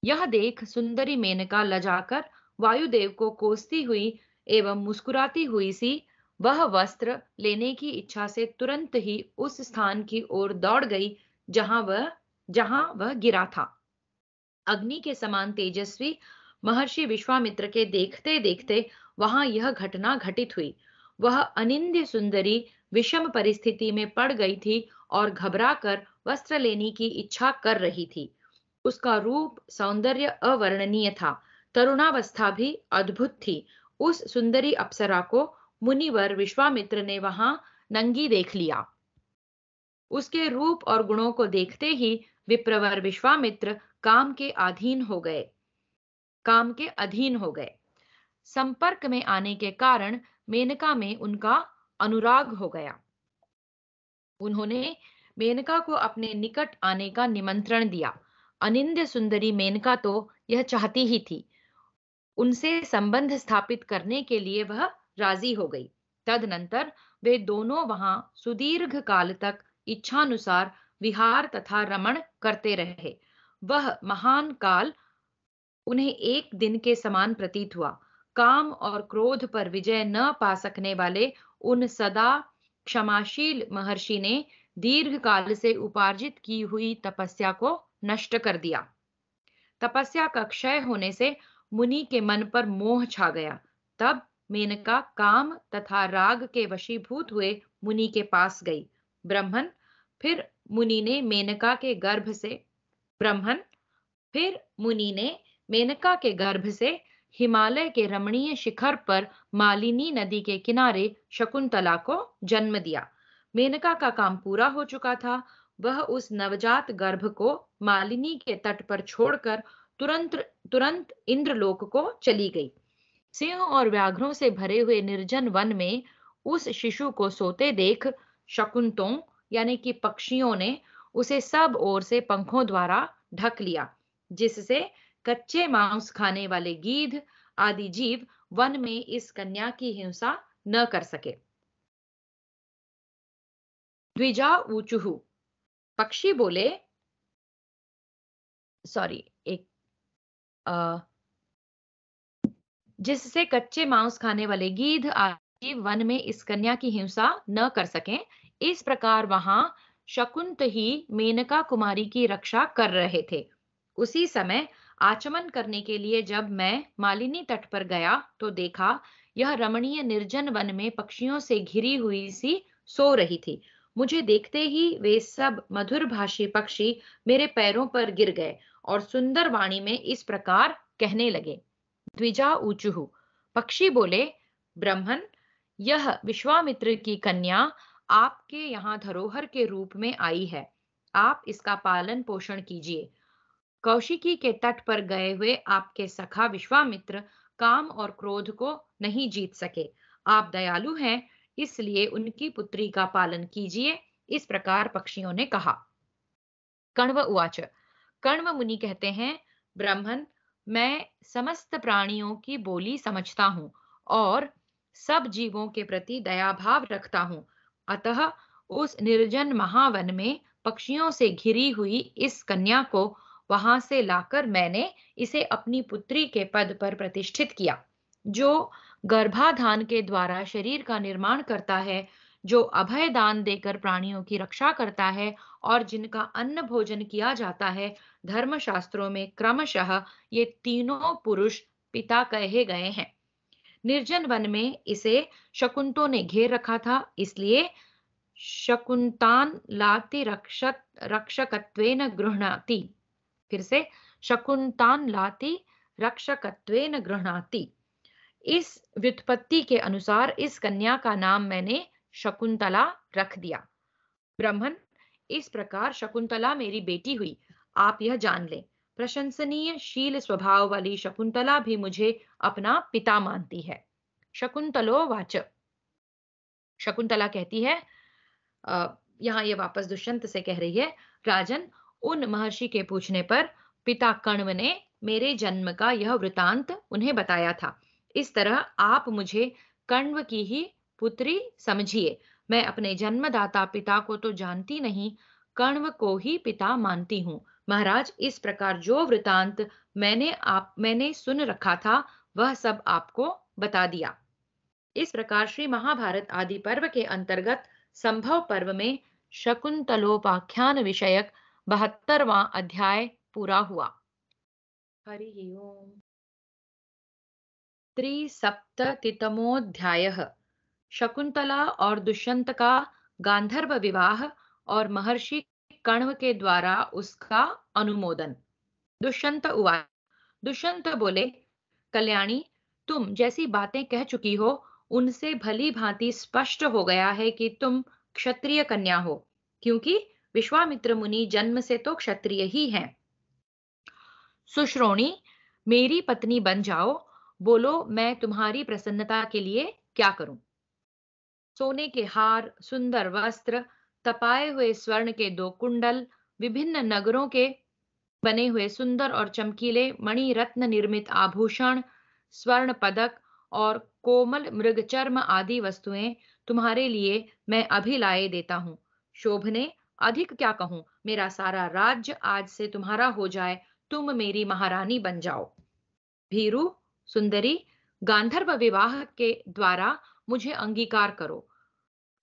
यह देख सुंदरी मेनका लजाकर वायुदेव को कोसती हुई एवं मुस्कुराती हुई सी वह वस्त्र लेने की इच्छा से तुरंत ही उस स्थान की ओर दौड़ गई जहां वह गिरा था। अग्नि के समान तेजस्वी महर्षि विश्वामित्र के देखते देखते वहां यह घटना घटित हुई। वह अनिंद्य सुंदरी विषम परिस्थिति में पड़ गई थी और घबराकर वस्त्र लेने की इच्छा कर रही थी। उसका रूप सौंदर्य अवर्णनीय था, तरुणावस्था भी अद्भुत थी। उस सुंदरी अप्सरा को मुनिवर विश्वामित्र ने वहां नंगी देख लिया। उसके रूप और गुणों को देखते ही विप्रवर विश्वामित्र काम के अधीन हो गए। संपर्क में आने के कारण मेनका में उनका अनुराग हो गया। उन्होंने मेनका को अपने निकट आने का निमंत्रण दिया। अनिंद्य सुंदरी मेनका तो यह चाहती ही थी। उनसे संबंध स्थापित करने के लिए वह राजी हो गई। तदनंतर वे दोनों वहां सुदीर्घ काल तक इच्छानुसार विहार तथा रमण करते रहे। वह महान काल उन्हें एक दिन के समान प्रतीत हुआ। काम और क्रोध पर विजय न पा सकने वाले उन सदा क्षमाशील महर्षि ने दीर्घ काल से उपार्जित की हुई तपस्या को नष्ट कर दिया। तपस्या का क्षय होने से मुनि के मन पर मोह छा गया। तब मेनका काम तथा राग के वशीभूत हुए मुनि के पास गई। ब्रह्मन फिर मुनि ने मेनका के गर्भ से ब्रह्मन फिर मुनि ने मेनका के गर्भ से हिमालय के रमणीय शिखर पर मालिनी नदी के किनारे शकुंतला को जन्म दिया। मेनका का काम पूरा हो चुका था। वह उस नवजात गर्भ को मालिनी के तट पर छोड़कर तुरंत तुरंत इंद्रलोक को चली गई। सिंह और व्याघ्रों से भरे हुए निर्जन वन में उस शिशु को सोते देख शकुंतों यानी कि पक्षियों ने उसे सब ओर से पंखों द्वारा ढक लिया, जिससे कच्चे मांस खाने वाले गीध आदि जीव वन में इस कन्या की हिंसा न कर सके। द्विजा ऊचुहु, पक्षी बोले, सॉरी एक अ, जिससे कच्चे मांस खाने वाले गीध आदि जीव वन में इस कन्या की हिंसा न कर सकें। इस प्रकार वहां शकुंत ही मेनका कुमारी की रक्षा कर रहे थे। उसी समय आचमन करने के लिए जब मैं मालिनी तट पर गया तो देखा यह रमणीय निर्जन वन में पक्षियों से घिरी हुई सी सो रही थी। मुझे देखते ही वे सब मधुर भाषी पक्षी मेरे पैरों पर गिर गए और सुंदर वाणी में इस प्रकार कहने लगे। द्विजा ऊचुहु, पक्षी बोले, ब्रह्मन, यह विश्वामित्र की कन्या आपके यहाँ धरोहर के रूप में आई है। आप इसका पालन पोषण कीजिए। कौशिकी के तट पर गए हुए आपके सखा विश्वामित्र काम और क्रोध को नहीं जीत सके। आप दयालु हैं, इसलिए उनकी पुत्री का पालन कीजिए। इस प्रकार पक्षियों ने कहा। कण्व उवाच, कण्व मुनि कहते हैं, ब्रह्मन, मैं समस्त प्राणियों की बोली समझता हूँ और सब जीवों के प्रति दया भाव रखता हूँ। अतः उस निर्जन महावन में पक्षियों से घिरी हुई इस कन्या को वहां से लाकर मैंने इसे अपनी पुत्री के पद पर प्रतिष्ठित किया। जो गर्भाधान के द्वारा शरीर का निर्माण करता है, जो अभय दान देकर प्राणियों की रक्षा करता है और जिनका अन्न भोजन किया जाता है, धर्मशास्त्रों में क्रमशः ये तीनों पुरुष पिता कहे गए हैं। निर्जन वन में इसे शकुंतों ने घेर रखा था, इसलिए शकुंतान लाति रक्षकत्वेन गृह्णाति। फिर से, शकुंतान लाति रक्षकत्वेन गृह्णाति। इस व्युत्पत्ति के अनुसार इस कन्या का नाम मैंने शकुंतला रख दिया। ब्रह्मन, इस प्रकार शकुंतला मेरी बेटी हुई, आप यह जान लें। प्रशंसनीय शील स्वभाव वाली शकुंतला भी मुझे अपना पिता मानती है। शकुंतलो वाच, शकुंतला कहती है, यहाँ ये वापस दुष्यंत से कह रही है, राजन, उन महर्षि के पूछने पर पिता कण्व ने मेरे जन्म का यह वृतांत उन्हें बताया था। इस तरह आप मुझे कण्व की ही पुत्री समझिए। मैं अपने जन्मदाता पिता को तो जानती नहीं, कण्व को ही पिता मानती हूँ। महाराज, इस प्रकार जो वृतांत मैंने सुन रखा था वह सब आपको बता दिया। इस प्रकार श्री महाभारत आदि पर्व के अंतर्गत संभव पर्व में शकुंतलोपाख्यान विषयक 72वां अध्याय पूरा हुआ। हरि ओम। त्रिसप्ततितमोऽध्यायः, शकुंतला और दुष्यंत का गांधर्व विवाह और महर्षि कण्व के द्वारा उसका अनुमोदन। दुष्यंत उवाच, दुष्यंत बोले, कल्याणी, तुम जैसी बातें कह चुकी हो उनसे भली भांति स्पष्ट हो गया है कि तुम क्षत्रिय कन्या हो, क्योंकि विश्वामित्र मुनि जन्म से तो क्षत्रिय ही हैं। सुश्रोणी, मेरी पत्नी बन जाओ। बोलो, मैं तुम्हारी प्रसन्नता के लिए क्या करूं? सोने के हार, सुंदर वस्त्र, तपाए हुए स्वर्ण के 2 कुंडल, विभिन्न नगरों के बने हुए सुंदर और चमकीले मणि रत्न निर्मित आभूषण, स्वर्ण पदक और कोमल मृगचर्म आदि वस्तुएं तुम्हारे लिए मैं अभी लाए देता हूँ। शोभने, अधिक क्या कहूँ, मेरा सारा राज्य आज से तुम्हारा हो जाए, तुम मेरी महारानी बन जाओ। भीरु, सुंदरी, गांधर्व विवाह के द्वारा मुझे अंगीकार करो।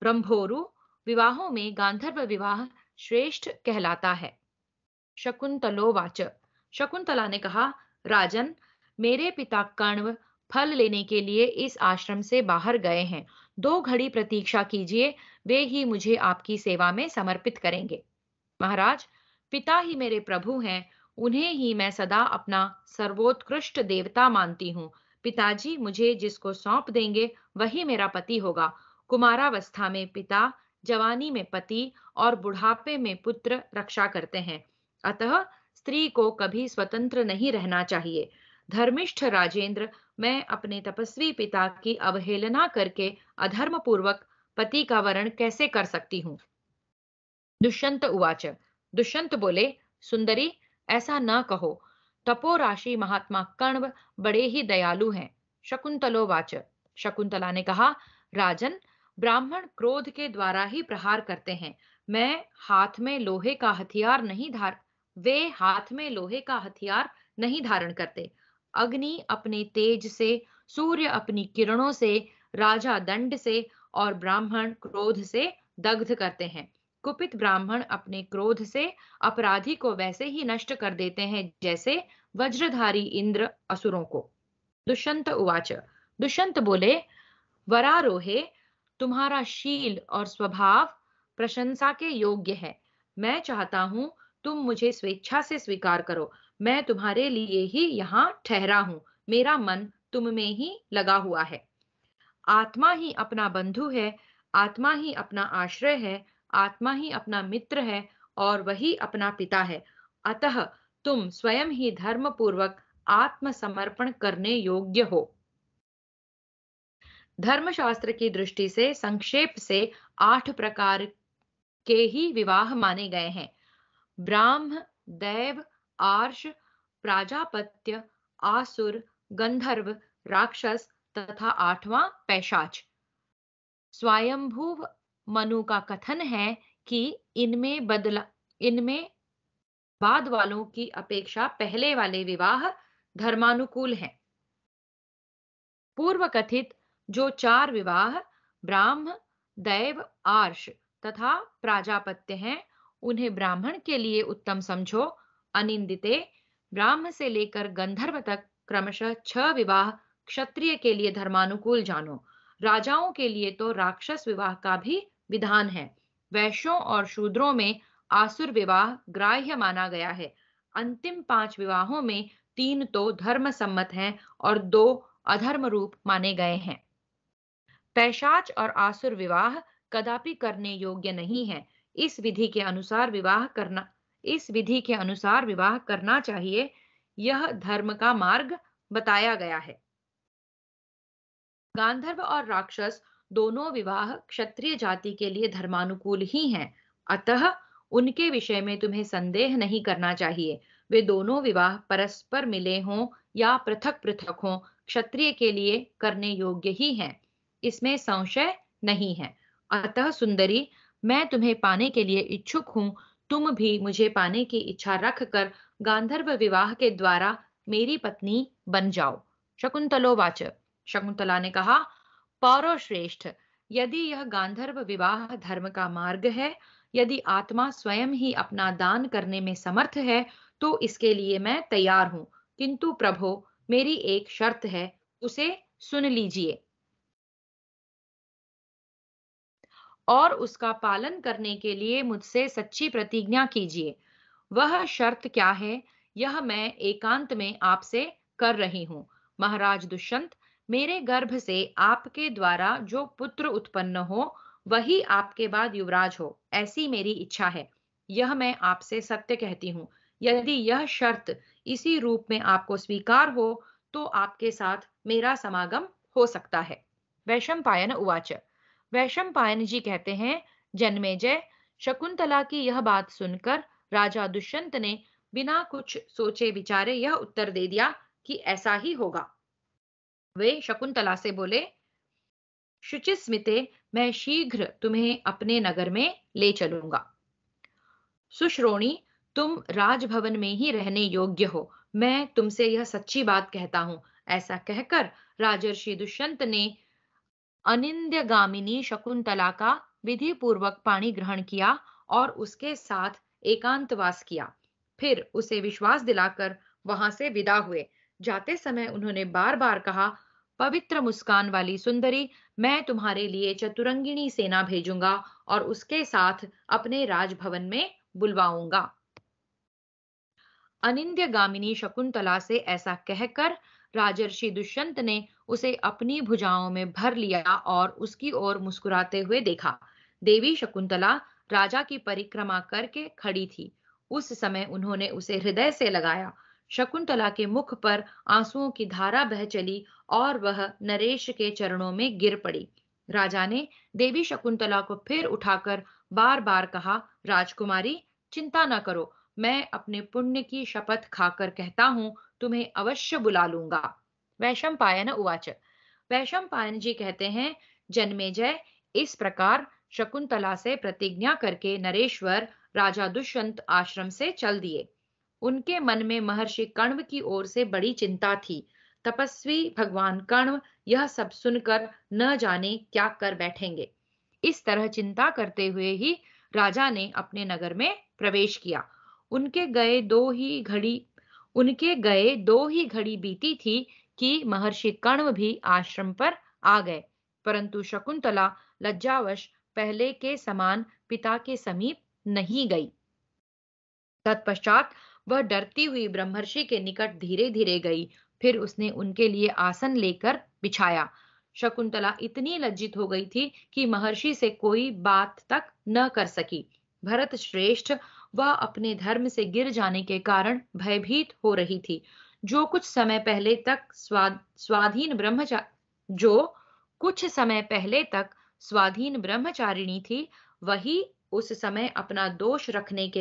ब्रह्मोरु विवाहों में गांधर्व विवाह श्रेष्ठ कहलाता है। शकुंतलोवाच। शकुंतला ने कहा, राजन, मेरे पिता कण्व फल लेने के लिए इस आश्रम से बाहर गए हैं। 2 घड़ी प्रतीक्षा कीजिए, वे ही मुझे आपकी सेवा में समर्पित करेंगे। महाराज, पिता ही मेरे प्रभु हैं, उन्हें ही मैं सदा अपना सर्वोत्कृष्ट देवता मानती हूँ। पिताजी मुझे जिसको सौंप देंगे वही मेरा पति होगा। कुमारावस्था में पिता, जवानी में पति और बुढ़ापे में पुत्र रक्षा करते हैं। अतः स्त्री को कभी स्वतंत्र नहीं रहना चाहिए। धर्मिष्ठ राजेंद्र, मैं अपने तपस्वी पिता की अवहेलना करके अधर्म पूर्वक पति का वरण कैसे कर सकती हूँ? दुष्यंत उवाच। दुष्यंत बोले, सुंदरी, ऐसा न कहो। तपोराशि महात्मा कण्व बड़े ही दयालु हैं। शकुंतलोवाच। शकुंतला ने कहा, राजन, ब्राह्मण क्रोध के द्वारा ही प्रहार करते हैं। मैं हाथ में लोहे का हथियार नहीं धार वे हाथ में लोहे का हथियार नहीं धारण करते। अग्नि अपने तेज से, सूर्य अपनी किरणों से, राजा दंड से और ब्राह्मण क्रोध से दग्ध करते हैं। कुपित ब्राह्मण अपने क्रोध से अपराधी को वैसे ही नष्ट कर देते हैं जैसे वज्रधारी इंद्र असुरों को। दुष्यंत उवाच। दुष्यंत बोले, वरारोहे, तुम्हारा शील और स्वभाव प्रशंसा के योग्य है। मैं चाहता हूं तुम मुझे स्वेच्छा से स्वीकार करो। मैं तुम्हारे लिए ही यहाँ ठहरा हूं। मेरा मन तुम में ही लगा हुआ है। आत्मा ही अपना बंधु है, आत्मा ही अपना आश्रय है, आत्मा ही अपना मित्र है और वही अपना पिता है। अतः तुम स्वयं ही धर्म पूर्वक आत्मसमर्पण करने योग्य हो। धर्मशास्त्र की दृष्टि से संक्षेप से 8 प्रकार के ही विवाह माने गए हैं। ब्राह्म, दैव, आर्ष, प्राजापत्य, आसुर, गंधर्व, राक्षस तथा 8वां पैशाच। स्वयंभुव मनु का कथन है कि इनमें बाद वालों की अपेक्षा पहले वाले विवाह धर्मानुकूल हैं। पूर्व कथित जो 4 विवाह ब्राह्म, दैव, आर्ष तथा प्राजापत्य हैं, उन्हें ब्राह्मण के लिए उत्तम समझो। अनिंदिते, ब्राह्म से लेकर गंधर्व तक क्रमशः 6 विवाह क्षत्रिय के लिए धर्मानुकूल जानो। राजाओं के लिए तो राक्षस विवाह का भी विधान है। वैश्यों और शूद्रों में आसुर विवाह ग्राह्य माना गया है। अंतिम 5 विवाहों में 3 तो धर्म सम्मत हैं और 2 अधर्म रूप माने गए हैं। पैशाच और आसुर विवाह कदापि करने योग्य नहीं है। इस विधि के अनुसार विवाह करना चाहिए। यह धर्म का मार्ग बताया गया है। गांधर्व और राक्षस दोनों विवाह क्षत्रिय जाति के लिए धर्मानुकूल ही हैं। अतः उनके विषय में तुम्हें संदेह नहीं करना चाहिए। वे दोनों विवाह परस्पर मिले हों या पृथक पृथक हों, क्षत्रिय के लिए करने योग्य ही हैं। इसमें संशय नहीं है। अतः सुंदरी, मैं तुम्हें पाने के लिए इच्छुक हूं। तुम भी मुझे पाने की इच्छा रखकर गांधर्व विवाह के द्वारा मेरी पत्नी बन जाओ। शकुंतलोवाच। शकुंतला ने कहा, पौरश्रेष्ठ, यदि यह गांधर्व विवाह धर्म का मार्ग है, यदि आत्मा स्वयं ही अपना दान करने में समर्थ है, तो इसके लिए मैं तैयार हूं। किंतु प्रभो, मेरी एक शर्त है, उसे सुन लीजिए और उसका पालन करने के लिए मुझसे सच्ची प्रतिज्ञा कीजिए। वह शर्त क्या है, यह मैं एकांत में आपसे कर रही हूं। महाराज दुष्यंत, मेरे गर्भ से आपके द्वारा जो पुत्र उत्पन्न हो, वही आपके बाद युवराज हो, ऐसी मेरी इच्छा है। यह मैं आपसे सत्य कहती हूँ। यदि यह शर्त इसी रूप में आपको स्वीकार हो, तो आपके साथ मेरा समागम हो सकता है। वैशंपायन उवाच। वैशंपायन जी कहते हैं, जन्मेजय, शकुंतला की यह बात सुनकर राजा दुष्यंत ने बिना कुछ सोचे विचारे यह उत्तर दे दिया कि ऐसा ही होगा। वे शकुंतला से बोले, शुचिस्मिते, मैं शीघ्र तुम्हें अपने नगर में ले चलूंगा। सुश्रोणी, तुम राजभवन में ही रहने योग्य हो। मैं तुमसे यह सच्ची बात कहता हूँ। ऐसा कहकर राजर्षि दुष्यंत ने अनिंद्यगामिनी शकुंतला का विधि पूर्वक पाणी ग्रहण किया और उसके साथ एकांतवास किया। फिर उसे विश्वास दिलाकर वहां से विदा हुए। जाते समय उन्होंने बार बार कहा, पवित्र मुस्कान वाली सुंदरी, मैं तुम्हारे लिए चतुरंगिणी सेना भेजूंगा और उसके साथ अपने राजभवन में बुलवाऊंगा। अनिंद्यगामिनी शकुंतला से ऐसा कहकर राजर्षि दुष्यंत ने उसे अपनी भुजाओं में भर लिया और उसकी ओर मुस्कुराते हुए देखा। देवी शकुंतला राजा की परिक्रमा करके खड़ी थी। उस समय उन्होंने उसे हृदय से लगाया। शकुंतला के मुख पर आंसुओं की धारा बह चली और वह नरेश के चरणों में गिर पड़ी। राजा ने देवी शकुंतला को फिर उठाकर बार बार कहा, राजकुमारी, चिंता न करो, मैं अपने पुण्य की शपथ खाकर कहता हूं, तुम्हें अवश्य बुला लूंगा। वैशंपायन उवाच। वैशंपायन जी कहते हैं, जन्मेजय, इस प्रकार शकुंतला से प्रतिज्ञा करके नरेश्वर राजा दुष्यंत आश्रम से चल दिए। उनके मन में महर्षि कण्व की ओर से बड़ी चिंता थी। तपस्वी भगवान कण्व यह सब सुनकर न जाने क्या कर बैठेंगे। इस तरह चिंता करते हुए ही राजा ने अपने नगर में प्रवेश किया। उनके गए दो ही घड़ी उनके गए दो ही घड़ी बीती थी कि महर्षि कण्व भी आश्रम पर आ गए, परंतु शकुंतला लज्जावश पहले के समान पिता के समीप नहीं गई। तत्पश्चात वह डरती हुई ब्रह्मर्षि के निकट धीरे धीरे गई। फिर उसने उनके लिए आसन लेकर बिछाया। शकुंतला इतनी लज्जित हो गई थी कि महर्षि से कोई बात तक न कर सकी। भरत श्रेष्ठ, वह अपने धर्म से गिर जाने के कारण भयभीत हो रही थी। जो कुछ समय पहले तक स्वाधीन ब्रह्मचारी जो कुछ समय पहले तक स्वाधीन ब्रह्मचारिणी थी, वही उस समय अपना दोष देखने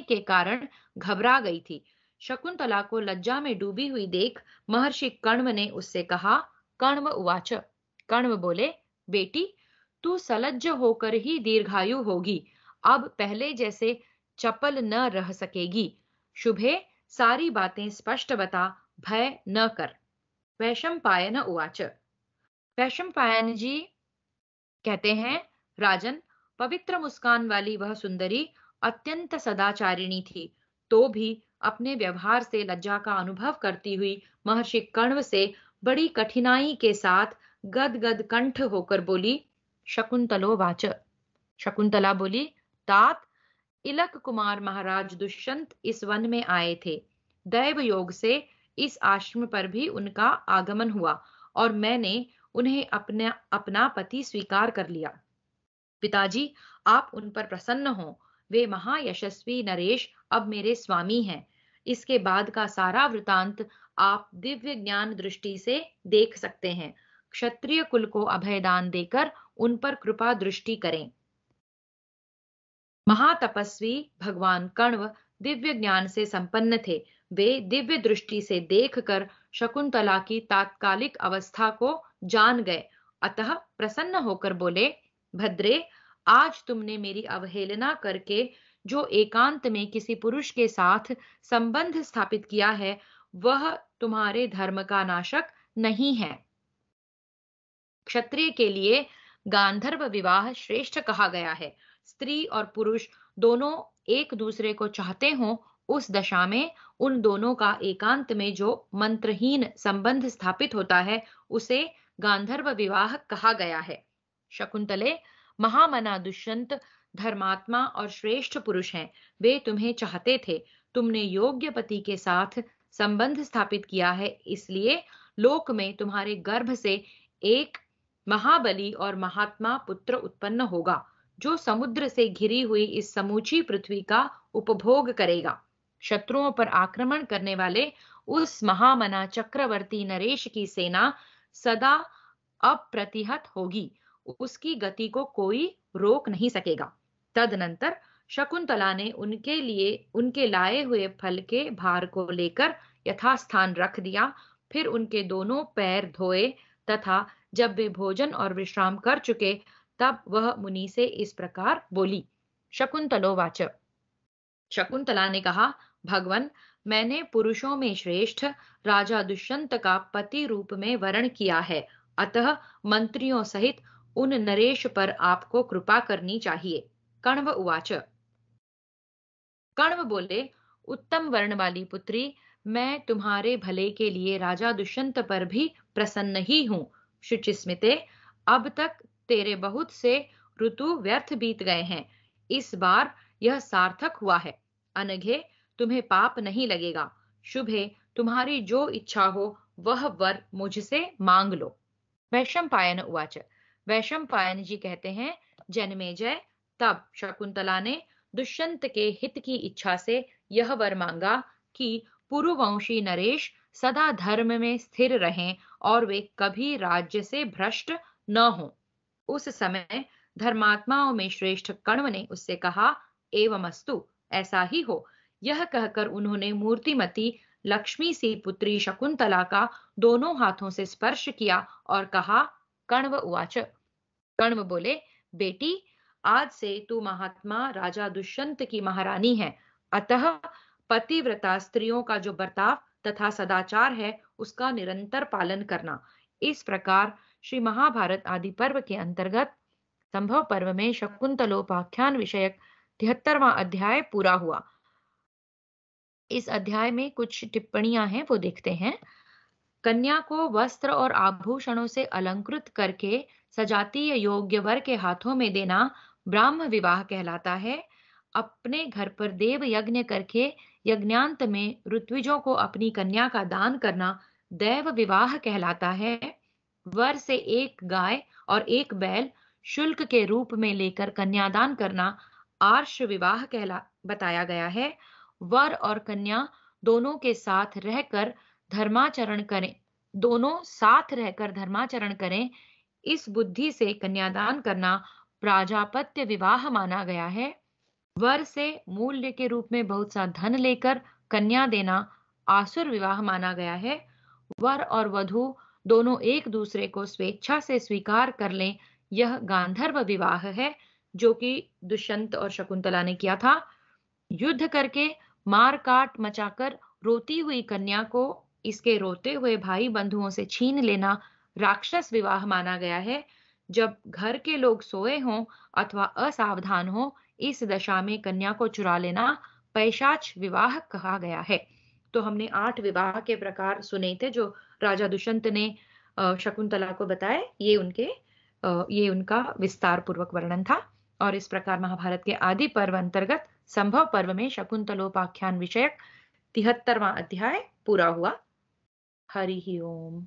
के कारण घबरा गई थी। शकुंतला को लज्जा में डूबी हुई देख महर्षि कण्व ने उससे कहा, कण्व उवाच। कण्व बोले, बेटी, तू सलज्ज होकर ही दीर्घायु होगी। अब पहले जैसे चपल न रह सकेगी। शुभे, सारी बातें स्पष्ट बता, भय न कर। वैशंपायन उवाच। वैशंपायन जी कहते हैं, राजन, पवित्र मुस्कान वाली वह सुंदरी अत्यंत सदाचारिणी थी, तो भी अपने व्यवहार से लज्जा का अनुभव करती हुई महर्षि कण्व से बड़ी कठिनाई के साथ गदगद कंठ होकर बोली, शकुंतलो वाच। शकुंतला बोली, तात, इलक कुमार महाराज दुष्यंत इस वन में आए थे। दैव योग से इस आश्रम पर भी उनका आगमन हुआ और मैंने उन्हें अपना अपना पति स्वीकार कर लिया। पिताजी, आप उन पर प्रसन्न हो। वे महायशस्वी नरेश अब मेरे स्वामी हैं। इसके बाद का सारा वृतांत आप दिव्य ज्ञान दृष्टि से देख सकते हैं। क्षत्रिय कुल को अभयदान देकर उन पर कृपा दृष्टि करें। महातपस्वी भगवान कण्व दिव्य ज्ञान से संपन्न थे। वे दिव्य दृष्टि से देखकर शकुंतला की तात्कालिक अवस्था को जान गए, अतः प्रसन्न होकर बोले, भद्रे, आज तुमने मेरी अवहेलना करके जो एकांत में किसी पुरुष के साथ संबंध स्थापित किया है, वह तुम्हारे धर्म का नाशक नहीं है। क्षत्रिय के लिए गांधर्व विवाह श्रेष्ठ कहा गया है। स्त्री और पुरुष दोनों एक दूसरे को चाहते हों, उस दशा में उन दोनों का एकांत में जो मंत्रहीन संबंध स्थापित होता है, उसे गांधर्व विवाह कहा गया है। शकुंतले, महामना दुष्यंत धर्मात्मा और श्रेष्ठ पुरुष हैं। वे तुम्हें चाहते थे। तुमने योग्य पति के साथ संबंध स्थापित किया है, इसलिए लोक में तुम्हारे गर्भ से एक महाबली और महात्मा पुत्र उत्पन्न होगा, जो समुद्र से घिरी हुई इस समूची पृथ्वी का उपभोग करेगा। शत्रुओं पर आक्रमण करने वाले उस महामना चक्रवर्ती नरेश की सेना सदा अप्रतिहत होगी। उसकी गति को कोई रोक नहीं सकेगा। तदनंतर शकुंतला ने उनके लाए हुए फल के भार को लेकर यथास्थान रख दिया। फिर उनके दोनों पैर धोए तथा जब वे भोजन और विश्राम कर चुके, तब वह मुनि से इस प्रकार बोली, शकुंतलो वाच। शकुंतला ने कहा, भगवन, मैंने पुरुषों में श्रेष्ठ राजा दुष्यंत का पति रूप में वर्ण किया है, अतः मंत्रियों सहित उन नरेश पर आपको कृपा करनी चाहिए। कण्व उवाच। कण्व बोले, उत्तम वर्ण वाली पुत्री, मैं तुम्हारे भले के लिए राजा दुष्यंत पर भी प्रसन्न ही हूँ। शुचिस्मिते, अब तक तेरे बहुत से ऋतु व्यर्थ बीत गए हैं, इस बार यह सार्थक हुआ है। अनघे, तुम्हें पाप नहीं लगेगा। शुभे, तुम्हारी जो इच्छा हो वह वर मुझसे मांग लो। वैशंपायन उवाच। वैशंपायन जी कहते हैं, जन्मेजय, तब शकुंतला ने दुष्यंत के हित की इच्छा से यह वर मांगा कि पुरुवंशी नरेश सदा धर्म में स्थिर रहें और वे कभी राज्य से भ्रष्ट न हों। उस समय धर्मात्माओं में श्रेष्ठ कण्व ने उससे कहा, एवमस्तु, ऐसा ही हो। यह कहकर उन्होंने मूर्तिमती लक्ष्मी सी पुत्री शकुंतला का दोनों हाथों से स्पर्श किया और कहा, कण्व उवाच। कण्व बोले, बेटी, आज से तू महात्मा राजा दुष्यंत की महारानी है, अतः पतिव्रता स्त्रियों का जो बर्ताव तथा सदाचार है उसका निरंतर पालन करना। इस प्रकार श्री महाभारत आदि पर्व के अंतर्गत संभव पर्व में शकुंतलोपाख्यान विषयक 73वां अध्याय पूरा हुआ। इस अध्याय में कुछ टिप्पणियां हैं, वो देखते हैं। कन्या को वस्त्र और आभूषणों से अलंकृत करके सजातीय योग्य वर के हाथों में देना ब्राह्म विवाह कहलाता है। अपने घर पर देव यज्ञ करके यज्ञांत में ऋत्विजों को अपनी कन्या का दान करना दैव विवाह कहलाता है। वर से एक गाय और एक बैल शुल्क के रूप में लेकर कन्यादान करना आर्ष विवाह कहला बताया गया है। वर और कन्या दोनों के साथ रहकर धर्माचरण करें, दोनों साथ रहकर धर्माचरण करें, इस बुद्धि से कन्यादान करना प्राजापत्य विवाह माना गया है। वर से मूल्य के रूप में बहुत सा धन लेकर कन्या देना आसुर विवाह माना गया है। वर और वधू दोनों एक दूसरे को स्वेच्छा से स्वीकार कर लें, यह गांधर्व विवाह है, जो कि दुष्यंत और शकुंतला ने किया था। युद्ध करके मार काट मचाकर रोती हुई कन्या को इसके रोते हुए भाई बंधुओं से छीन लेना राक्षस विवाह माना गया है। जब घर के लोग सोए हों अथवा असावधान हो, इस दशा में कन्या को चुरा लेना पैशाच विवाह कहा गया है। तो हमने 8 विवाह के प्रकार सुने थे जो राजा दुष्यंत ने शकुंतला को बताए। ये उनका विस्तार पूर्वक वर्णन था। और इस प्रकार महाभारत के आदि पर्व अंतर्गत संभव पर्व में शकुंतलोपाख्यान विषयक 73वां अध्याय पूरा हुआ। हरि ओम।